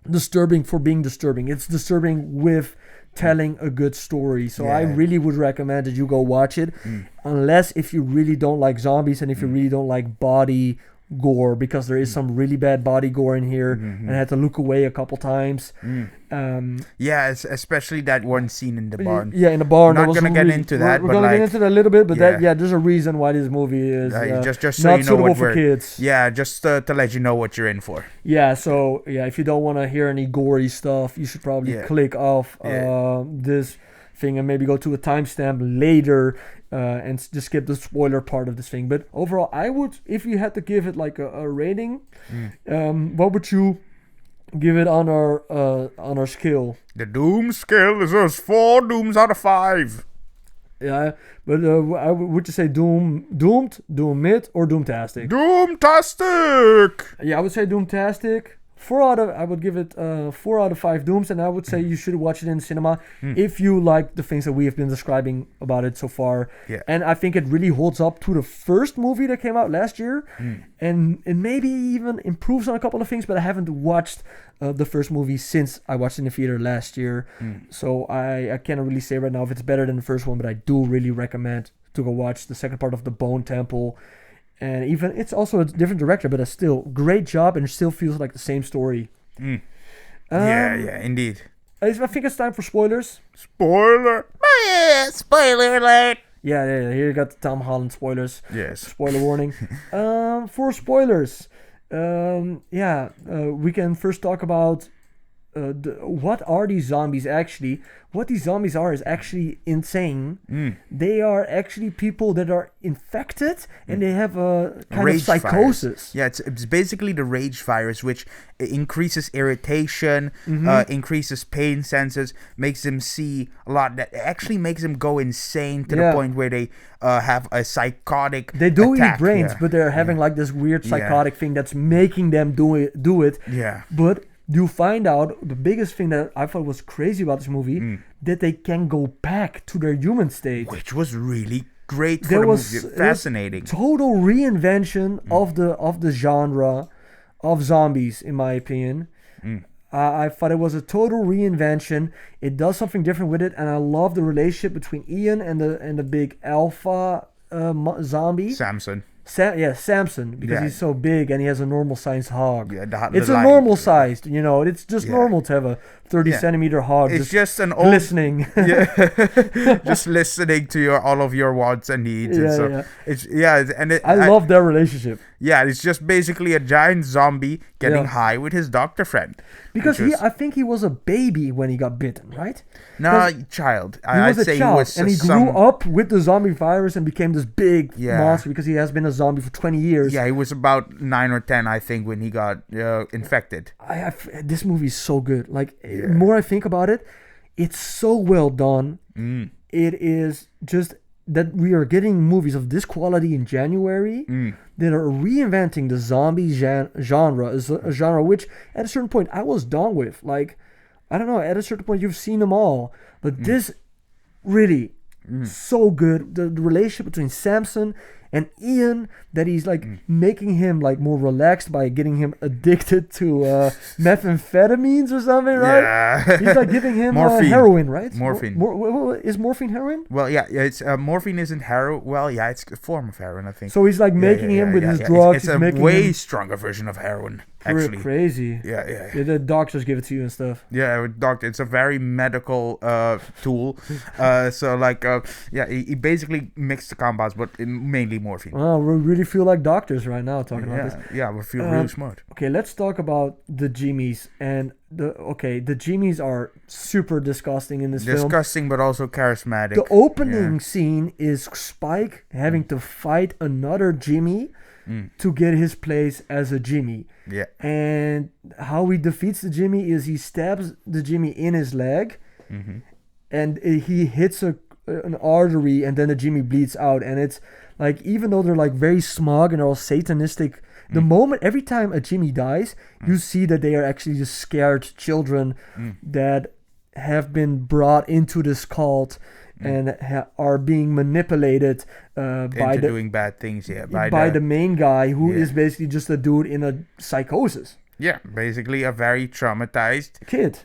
disturbing for being disturbing. It's disturbing with telling a good story. So I really would recommend that you go watch it, unless if you really don't like zombies and if you really don't like body gore, because there is some really bad body gore in here, and I had to look away a couple times. Especially that one scene in the barn. Yeah, in the barn. We're not gonna get into that. We're gonna get into that a little bit, but there's a reason why this movie is just so not you know suitable for kids. Yeah, just to let you know what you're in for. Yeah, so if you don't want to hear any gory stuff, you should probably click off this thing and maybe go to a timestamp later and just skip the spoiler part of this thing. But overall, I would, if you had to give it like a rating, what would you give it on our scale? The Doom scale is 4 Dooms out of 5. Yeah, but would you say doomed, doom mid, or doomtastic? Doomtastic! Yeah, I would say doomtastic. I would give it 4 out of 5 Dooms, and I would say you should watch it in the cinema if you like the things that we have been describing about it so far. Yeah. And I think it really holds up to the first movie that came out last year, and it maybe even improves on a couple of things, but I haven't watched the first movie since I watched it in the theater last year. So I can't really say right now if it's better than the first one, but I do really recommend to go watch the second part of the Bone Temple. And even it's also a different director, but it's still great job, and it still feels like the same story. Indeed. I think it's time for spoilers. Spoiler! Spoiler alert! Yeah. Here you got the Tom Holland spoilers. Yes. Spoiler warning. For spoilers, we can first talk about what are these zombies actually. What these zombies are is actually insane. They are actually people that are infected, and they have a kind of psychosis. Virus. Yeah, it's basically the rage virus, which increases irritation, increases pain senses, makes them see a lot. That actually makes them go insane to the point where they have a psychotic They do attack. eat brains, but they're having like this weird psychotic thing that's making them do it. Yeah. But you find out the biggest thing that I thought was crazy about this movie, that they can go back to their human state, which was really great for the movie. Fascinating. Total reinvention of the genre of zombies, in my opinion. I thought it was a total reinvention. It does something different with it, and I love the relationship between Ian and the big alpha zombie. Samson. Samson, because he's so big and he has a normal sized hog. Yeah, it's a normal sized, it's just normal to have a 30 centimeter hog. It's just an old listening. Just listening to all of your wants and needs. I love their relationship. Yeah, it's just basically a giant zombie getting high with his doctor friend. Because I think he was a baby when he got bitten, right? No, child. I'd say he was, and he grew up with the zombie virus and became this big monster because he has been a zombie for 20 years. Yeah, he was about 9 or 10, I think, when he got infected. This movie is so good. Like, the more I think about it, it's so well done. It is just that we are getting movies of this quality in January that are reinventing the zombie genre, a genre which at a certain point I was done with. Like, I don't know, at a certain point you've seen them all, but this really so good. The relationship between Samson and Ian that he's like making him like more relaxed by getting him addicted to methamphetamines or something, right? Yeah. He's like giving him heroin, right? Morphine. Is morphine heroin? Well, yeah, it's morphine isn't heroin. Well, yeah, it's a form of heroin, I think. So he's like making him with his drugs. It's a way stronger version of heroin. Actually, crazy. Yeah. The doctors give it to you and stuff. Yeah, doctor. It's a very medical tool. So like, he basically mixed the compounds, but mainly morphine. Oh, we really feel like doctors right now talking about this. Yeah, we feel really smart. Okay, let's talk about the Jimmies and the Jimmies are super disgusting in this film. Disgusting, but also charismatic. The opening scene is Spike having to fight another Jimmy to get his place as a Jimmy. Yeah. And how he defeats the Jimmy is he stabs the Jimmy in his leg, and he hits an artery, and then the Jimmy bleeds out. And it's like, even though they're like very smug and all satanistic, the moment every time a Jimmy dies, you see that they are actually just scared children that have been brought into this cult and are being manipulated by doing bad things. Yeah, by the main guy who is basically just a dude in a psychosis. Yeah, basically a very traumatized kid.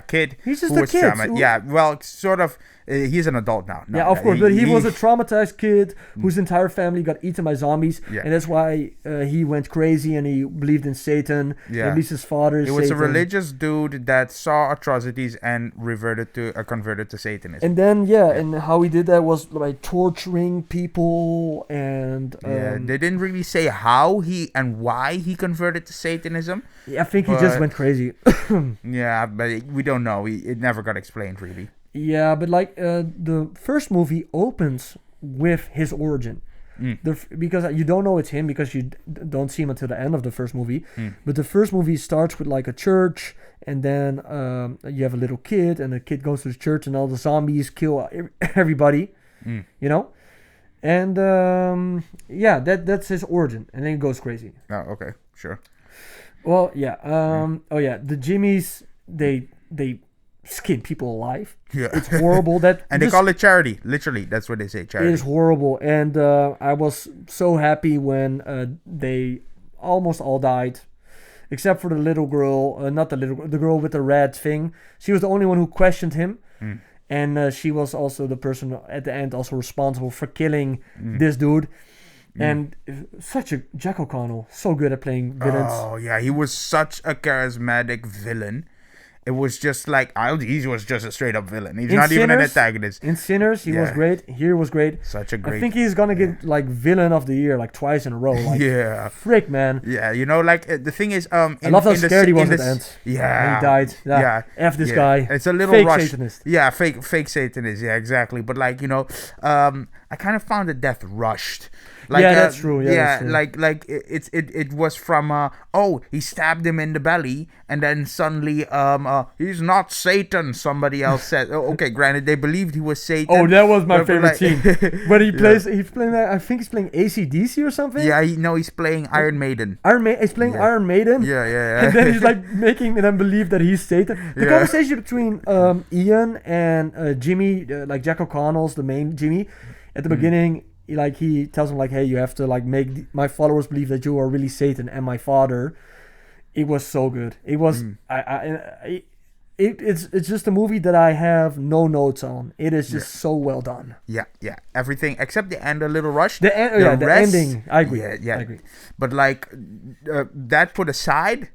Kid. He's just a kid. Well, sort of. He's an adult now. No, of course, but he was a traumatized kid whose entire family got eaten by zombies, and that's why he went crazy and he believed in Satan. Yeah, at least his father is Satan. He was a religious dude that saw atrocities and converted to Satanism. And then and how he did that was by torturing people and they didn't really say how he and why he converted to Satanism. Yeah, I think he just went crazy. Yeah, but we don't know. It never got explained really. Yeah, but like the first movie opens with his origin. Because you don't know it's him because you don't see him until the end of the first movie. But the first movie starts with like a church, and then you have a little kid, and the kid goes to the church, and all the zombies kill everybody, you know? And that's his origin, and then it goes crazy. Oh, okay, sure. Well, the Jimmies, they skin people alive. Yeah, it's horrible. And they call it charity. Literally, that's what they say. Charity. It is horrible, and I was so happy when they almost all died, except for the little girl. The girl with the red thing. She was the only one who questioned him, and she was also the person at the end also responsible for killing this dude. And such a Jack O'Connell, so good at playing villains. Oh yeah, he was such a charismatic villain. It was just like he was just a straight up villain. He's not even an antagonist. In Sinners, he was great. Here was great. Such a great. I think he's gonna get like villain of the year like twice in a row. Like, frick, man. Yeah, you know, like the thing is, I love how scared he was at the end. Yeah, when he died. Yeah, F this guy. It's a little fake rush. Satanist. Yeah, fake Satanist. Yeah, exactly. But like, you know, I kind of found the death rushed. Like, that's true. That's true. Like it was from he stabbed him in the belly, and then suddenly he's not Satan. Somebody else said. Okay, granted they believed he was Satan. Oh, that was my favorite scene when he plays. He's playing. I think he's playing AC/DC or something. Yeah, he's playing Iron Maiden. He's playing Iron Maiden. Yeah. And then he's like making them believe that he's Satan. The conversation between Ian and Jimmy, like Jack O'Connell's the main Jimmy, at the beginning. Like he tells him like, hey, you have to like make my followers believe that you are really Satan and my father. It was so good. It was it's just a movie that I have no notes on. It is just so well done. Yeah. Everything except the end a little rushed. The ending. I agree. Yeah. I agree. But like that put aside,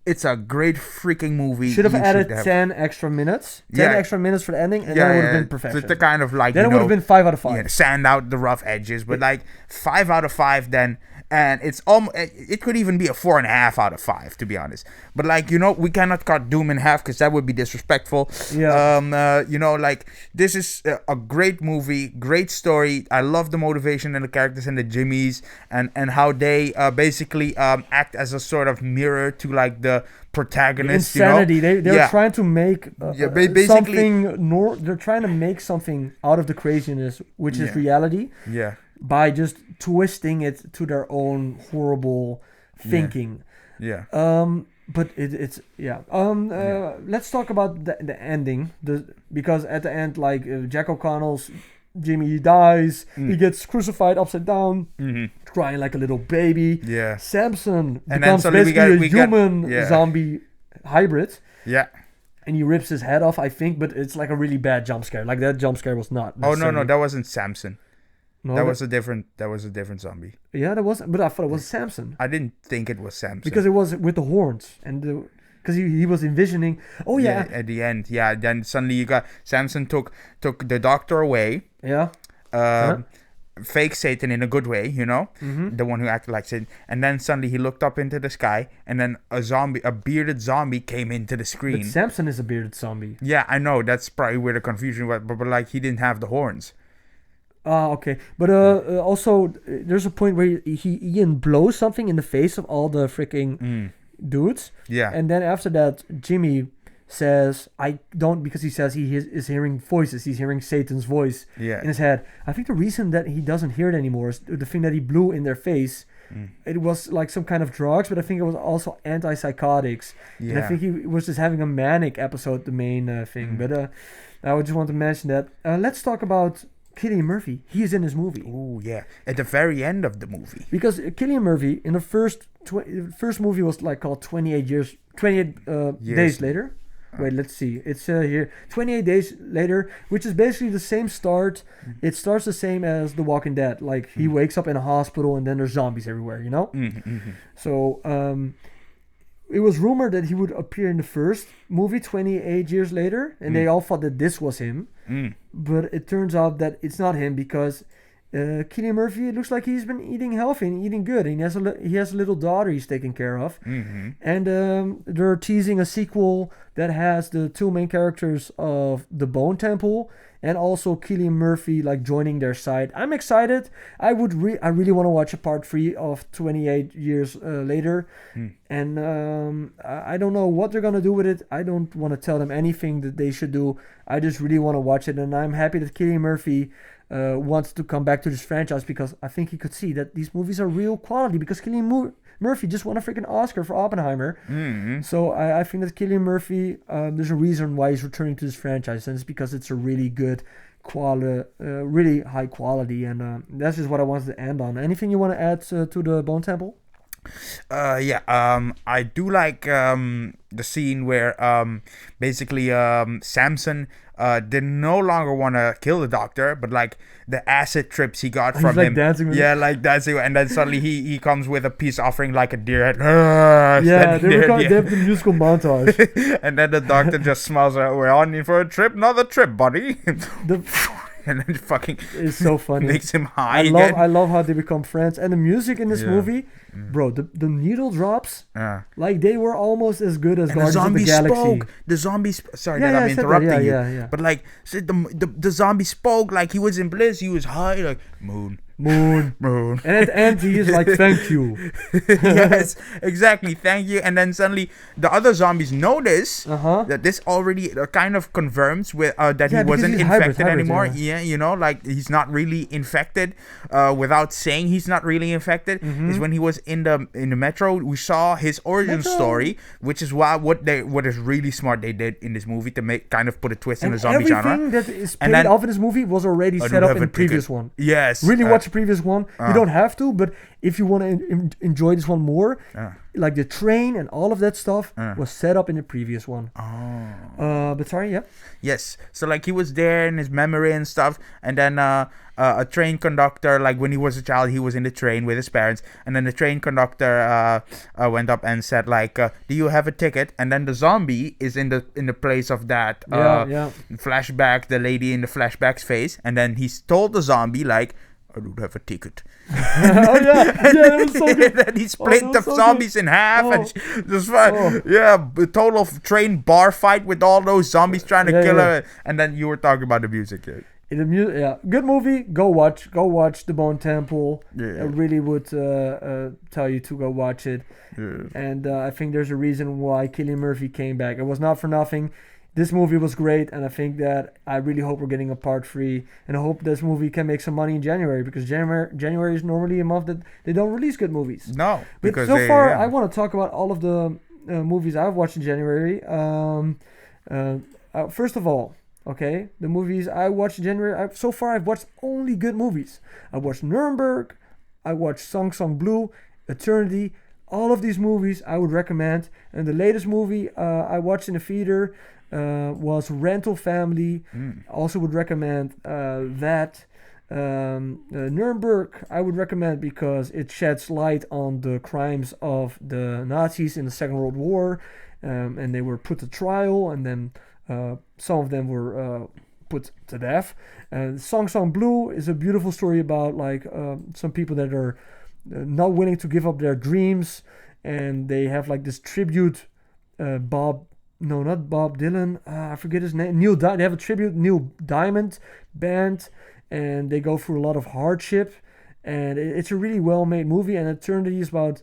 it's a great freaking movie. Should have added 10 extra minutes. 10 extra minutes for the ending, and then it would have been perfection. The kind of like, then it would have been 5 out of 5. Yeah, sand out the rough edges, but like 5 out of 5 then. And it's it could even be a 4.5 out of 5, to be honest. But like, you know, we cannot cut Doom in half because that would be disrespectful. Yeah. You know, like this is a great movie, great story. I love the motivation and the characters and the Jimmies and how they basically act as a sort of mirror to like the protagonist. Insanity. You know? They're trying to make basically something. They're trying to make something out of the craziness, which is reality. Yeah. By just twisting it to their own horrible thinking. Yeah. But it's let's talk about the ending. Because at the end, like Jack O'Connell's Jimmy dies. He gets crucified upside down, crying like a little baby. Yeah. Samson And becomes then basically a human zombie hybrid. Yeah. And he rips his head off, I think, but it's like a really bad jump scare. Like that jump scare was not. Oh no, that wasn't Samson. No, that was a different zombie. Yeah, that was, but I thought it was Samson. I didn't think it was Samson because it was with the horns and because he was envisioning. Oh yeah. At the end, yeah. Then suddenly you got Samson took the doctor away. Yeah. Fake Satan in a good way, you know, the one who acted like Satan. And then suddenly he looked up into the sky, and then a bearded zombie came into the screen. But Samson is a bearded zombie. Yeah, I know. That's probably where the confusion was. But like he didn't have the horns. Okay. But also, there's a point where Ian blows something in the face of all the freaking dudes. Yeah. And then after that, Jimmy says, I don't, because he says he is hearing voices. He's hearing Satan's voice in his head. I think the reason that he doesn't hear it anymore is the thing that he blew in their face. It was like some kind of drugs, but I think it was also antipsychotics. Yeah. And I think he was just having a manic episode, the main thing. But I would just want to mention that. Let's talk about Cillian Murphy. He is in this movie. Oh yeah, at the very end of the movie. Because Cillian Murphy in the first movie was like called 28 days later. Wait, let's see. It's here 28 days later, which is basically the same start. It starts the same as The Walking Dead. Like he wakes up in a hospital and then there's zombies everywhere, you know? So it was rumored that he would appear in the first movie 28 years later, and they all thought that this was him. But it turns out that it's not him because Cillian Murphy, it looks like he's been eating healthy and eating good. And he has a little daughter he's taking care of. And they're teasing a sequel that has the two main characters of the Bone Temple and also Cillian Murphy like joining their side. I'm excited. I really want to watch a part 3 of 28 years later. And I don't know what they're gonna do with it. I don't want to tell them anything that they should do. I just really want to watch it, and I'm happy that Cillian Murphy wants to come back to this franchise because I think he could see that these movies are real quality because Cillian Murphy just won a freaking Oscar for Oppenheimer. So I think that Cillian Murphy, there's a reason why he's returning to this franchise, and it's because it's a really good quality, really high quality, and that's just what I wanted to end on. Anything you want to add to the Bone Temple? I do like the scene where basically Samson did no longer want to kill the doctor, but like the acid trips he got from him, dancing with like dancing, and then suddenly he comes with a peace offering like a deer head. They have the musical montage, and then the doctor just smiles. We're on in for a trip, not a trip, buddy. And then fucking it's so funny. Makes him high. I love how they become friends, and the music in this movie, bro. The needle drops, like they were almost as good as Guardians of the Galaxy. The zombie sorry that I'm interrupting you. But like the zombie spoke like he was in bliss. He was high, like moon. And at the end he is like, thank you. Yes, exactly, thank you. And then suddenly the other zombies notice that this already kind of confirms with that he wasn't infected anymore. Yeah, you know, like he's not really infected without saying he's not really infected. Is when he was in the metro, we saw his origin story, which is what is really smart they did in this movie to make kind of put a twist in the zombie genre. Everything that is paid off in this movie was already set up in the previous one. Yes, really watch the previous one. You don't have to, but if you want to enjoy this one more, like the train and all of that stuff was set up in the previous one. But sorry, yeah. Yes, so like he was there in his memory and stuff, and then a train conductor, like when he was a child, he was in the train with his parents, and then the train conductor went up and said like, "Do you have a ticket?" And then the zombie is in the place of that flashback, the lady in the flashback's face, and then he's told the zombie like, "I don't have a ticket." That was so good. And he split the zombies in half, and just a total train bar fight with all those zombies trying to kill her. And then you were talking about the music. Good movie. Go watch The Bone Temple. I really would tell you to go watch it. And I think there's a reason why Cillian Murphy came back. It was not for nothing. This movie was great, and I think that I really hope we're getting a part 3, and I hope this movie can make some money in January, because January is normally a month that they don't release good movies. No, but so far I want to talk about all of the movies I've watched in January. First of all, Okay, the movies I watched in January. So far, I've watched only good movies. I watched Nuremberg. I watched Song Song Blue, Eternity. All of these movies I would recommend. And the latest movie I watched in the theater was Rental Family. Also would recommend that. Nuremberg I would recommend because it sheds light on the crimes of the Nazis in the Second World War, and they were put to trial, and then some of them were put to death. Song Song Blue is a beautiful story about like some people that are not willing to give up their dreams, and they have like this tribute not Bob Dylan, I forget his name, they have a tribute Neil Diamond band, and they go through a lot of hardship, and it's a really well made movie. And Eternity is about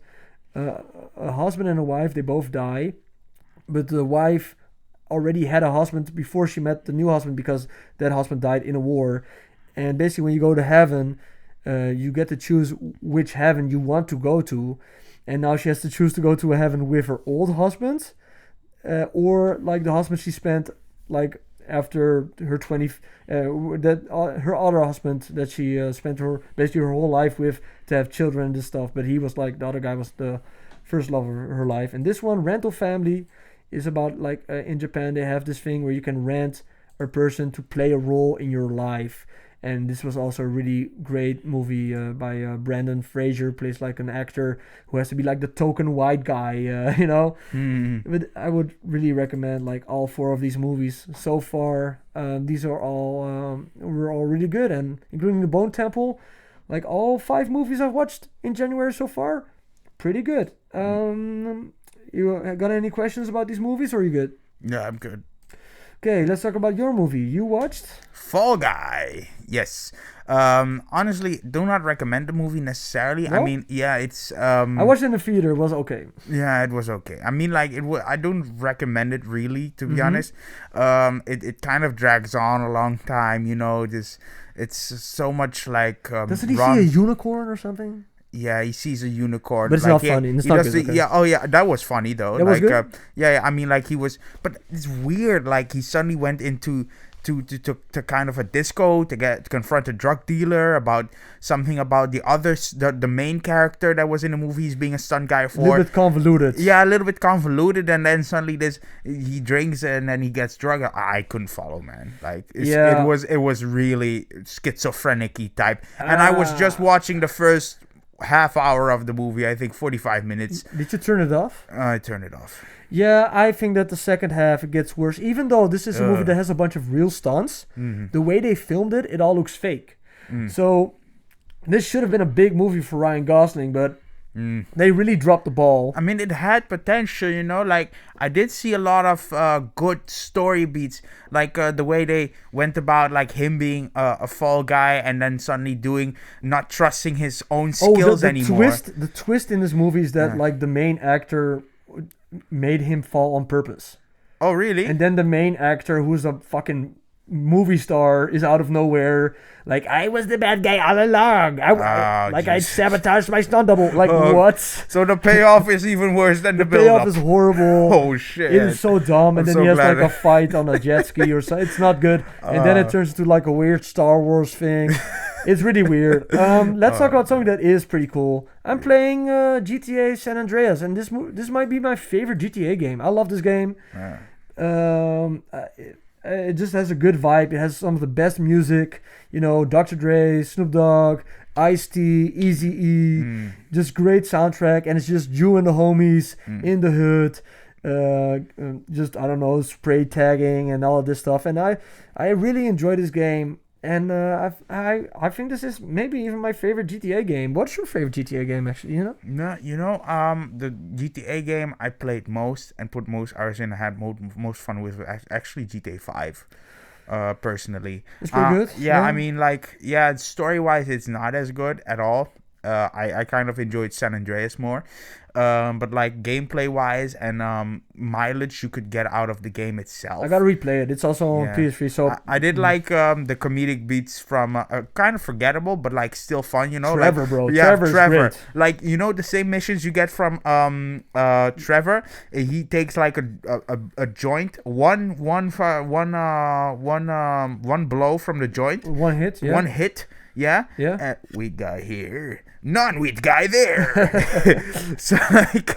a husband and a wife. They both die, but the wife already had a husband before she met the new husband because that husband died in a war. And basically when you go to heaven, you get to choose which heaven you want to go to, and now she has to choose to go to a heaven with her old husband, or like the husband she spent like after her her other husband that she spent basically her whole life with to have children and this stuff. But he was like, the other guy was the first love of her life. And this one, Rental Family, is about like in Japan they have this thing where you can rent a person to play a role in your life. And this was also a really great movie by Brendan Fraser, plays like an actor who has to be like the token white guy, you know. But I would really recommend like all 4 of these movies so far. These are all were all really good, and including the Bone Temple, like all 5 movies I've watched in January so far, pretty good. You got any questions about these movies, or are you good? Yeah, I'm good. Okay, let's talk about your movie. You watched Fall Guy. Yes. Honestly, do not recommend the movie necessarily. No? I mean, yeah, it's I watched it in the theater. It was okay. Yeah, it was okay. I mean, like I don't recommend it really, to be honest. It kind of drags on a long time, you know. It's so much like doesn't he see a unicorn or something? Yeah, he sees a unicorn. But it's not funny. It's not good, okay. Yeah, oh yeah, that was funny though. That was good? Yeah, I mean, like he was, but it's weird. Like he suddenly went into to kind of a disco to confront a drug dealer about something about the main character that was in the movie. He's being a stunt guy for. A little bit convoluted. Yeah, a little bit convoluted, and then suddenly he drinks and then he gets drugged. I couldn't follow, man. Like it was really schizophrenic-y type, and I was just watching the first half hour of the movie. I think 45 minutes. Did you turn it off? I turned it off. Yeah, I think that the second half it gets worse. Even though this is a movie that has a bunch of real stunts, the way they filmed it all looks fake. So this should have been a big movie for Ryan Gosling, but they really dropped the ball. I mean, it had potential, you know. Like I did see a lot of good story beats, like the way they went about like him being a fall guy and then suddenly not trusting his own skills anymore. The twist in this movie is that like the main actor made him fall on purpose. Oh, really? And then the main actor, who's a fucking movie star, is out of nowhere like, I was the bad guy all along. I sabotaged my stunt double. Like, what? So the payoff is even worse than the build-up. The payoff is horrible. Oh, shit. It is so dumb. And then he has like a fight on a jet ski or something. It's not good. And then it turns into like a weird Star Wars thing. It's really weird. Let's talk about something that is pretty cool. I'm playing GTA San Andreas, and this might be my favorite GTA game. I love this game. It just has a good vibe. It has some of the best music. You know, Dr. Dre, Snoop Dogg, Ice-T, Eazy-E. Just great soundtrack, and it's just you and the homies in the hood. Just, I don't know, spray tagging and all of this stuff. And I really enjoy this game. And I think this is maybe even my favorite GTA game. What's your favorite GTA game, actually? You know? No, the GTA game I played most and put most hours in. I had most fun with actually GTA 5. Personally, it's pretty good. Yeah, I mean, like, story wise, it's not as good at all. I kind of enjoyed San Andreas more. But like gameplay wise and mileage you could get out of the game itself. I gotta replay it. It's also on PS3. So I did like the comedic beats from kind of forgettable, but like still fun. You know, Trevor, like, bro. Yeah, Trevor. Like the same missions you get from Trevor. He takes like a joint, one blow from the joint. One hit. Yeah. One hit. Yeah. Weed guy here, non-weed guy there. So like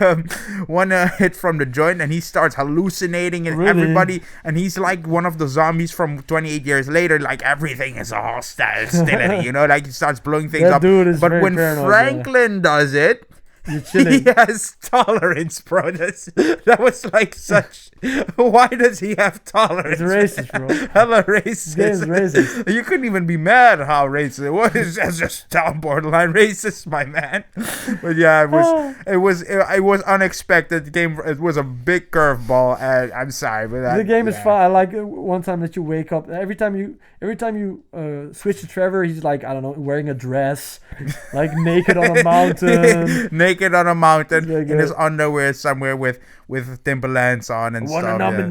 one hit from the joint, and he starts hallucinating and everybody, and he's like one of the zombies from 28 years later. Like everything is a hostility, like he starts blowing things up. But when Franklin does it, he has tolerance, bro. That was like such. Why does he have tolerance? It's racist, bro. Hella racist. It's racist. You couldn't even be mad how racist. What is that's just borderline racist, my man. But yeah, it was unexpected. The game, it was a big curveball, and I'm sorry, but the game is fun. I like one time that you wake up. Every time you switch to Trevor, he's like, I don't know, wearing a dress, like naked on a mountain. Naked on a mountain in his underwear somewhere with Timberlands on and stuff. Number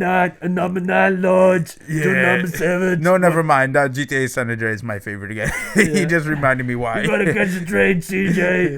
9 lodge. To number 7. No, never mind. GTA San Andreas is my favorite again. He just reminded me why. You gotta catch the train, CJ.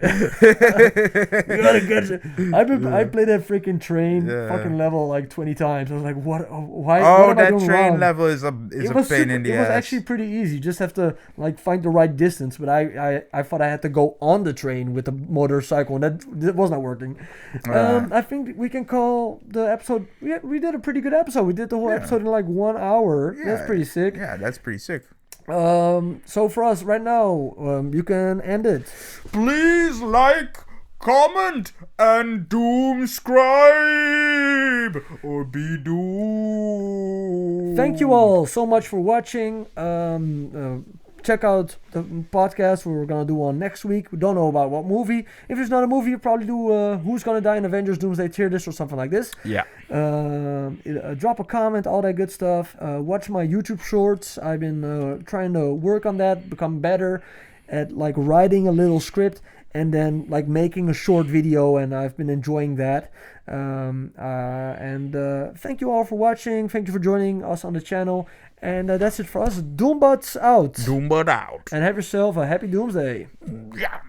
You gotta catch it. I played that freaking train fucking level like 20 times. I was like, what? Why? Oh, that train level is a pain in the ass. It was actually pretty easy. You just have to like find the right distance. But I thought I had to go on the train with a motorcycle, and that was not working. I think we can call the episode. We did a pretty good episode. We did the whole episode in like 1 hour. That's pretty sick. Yeah, that's pretty sick. So for us right now, you can end it. Please like, comment, and DOOMSCRIBE or be doomed. Thank you all so much for watching. Check out the podcast we're gonna do on next week. We don't know about what movie. If there's not a movie, we'll probably do Who's Gonna Die in Avengers Doomsday tier list or something like this. Yeah. Drop a comment, all that good stuff. Watch my YouTube shorts. I've been trying to work on that, become better at like writing a little script and then like making a short video, and I've been enjoying that. Thank you all for watching. Thank you for joining us on the channel. And that's it for us. Doombots out. Doombot out. And have yourself a happy Doomsday. Yeah.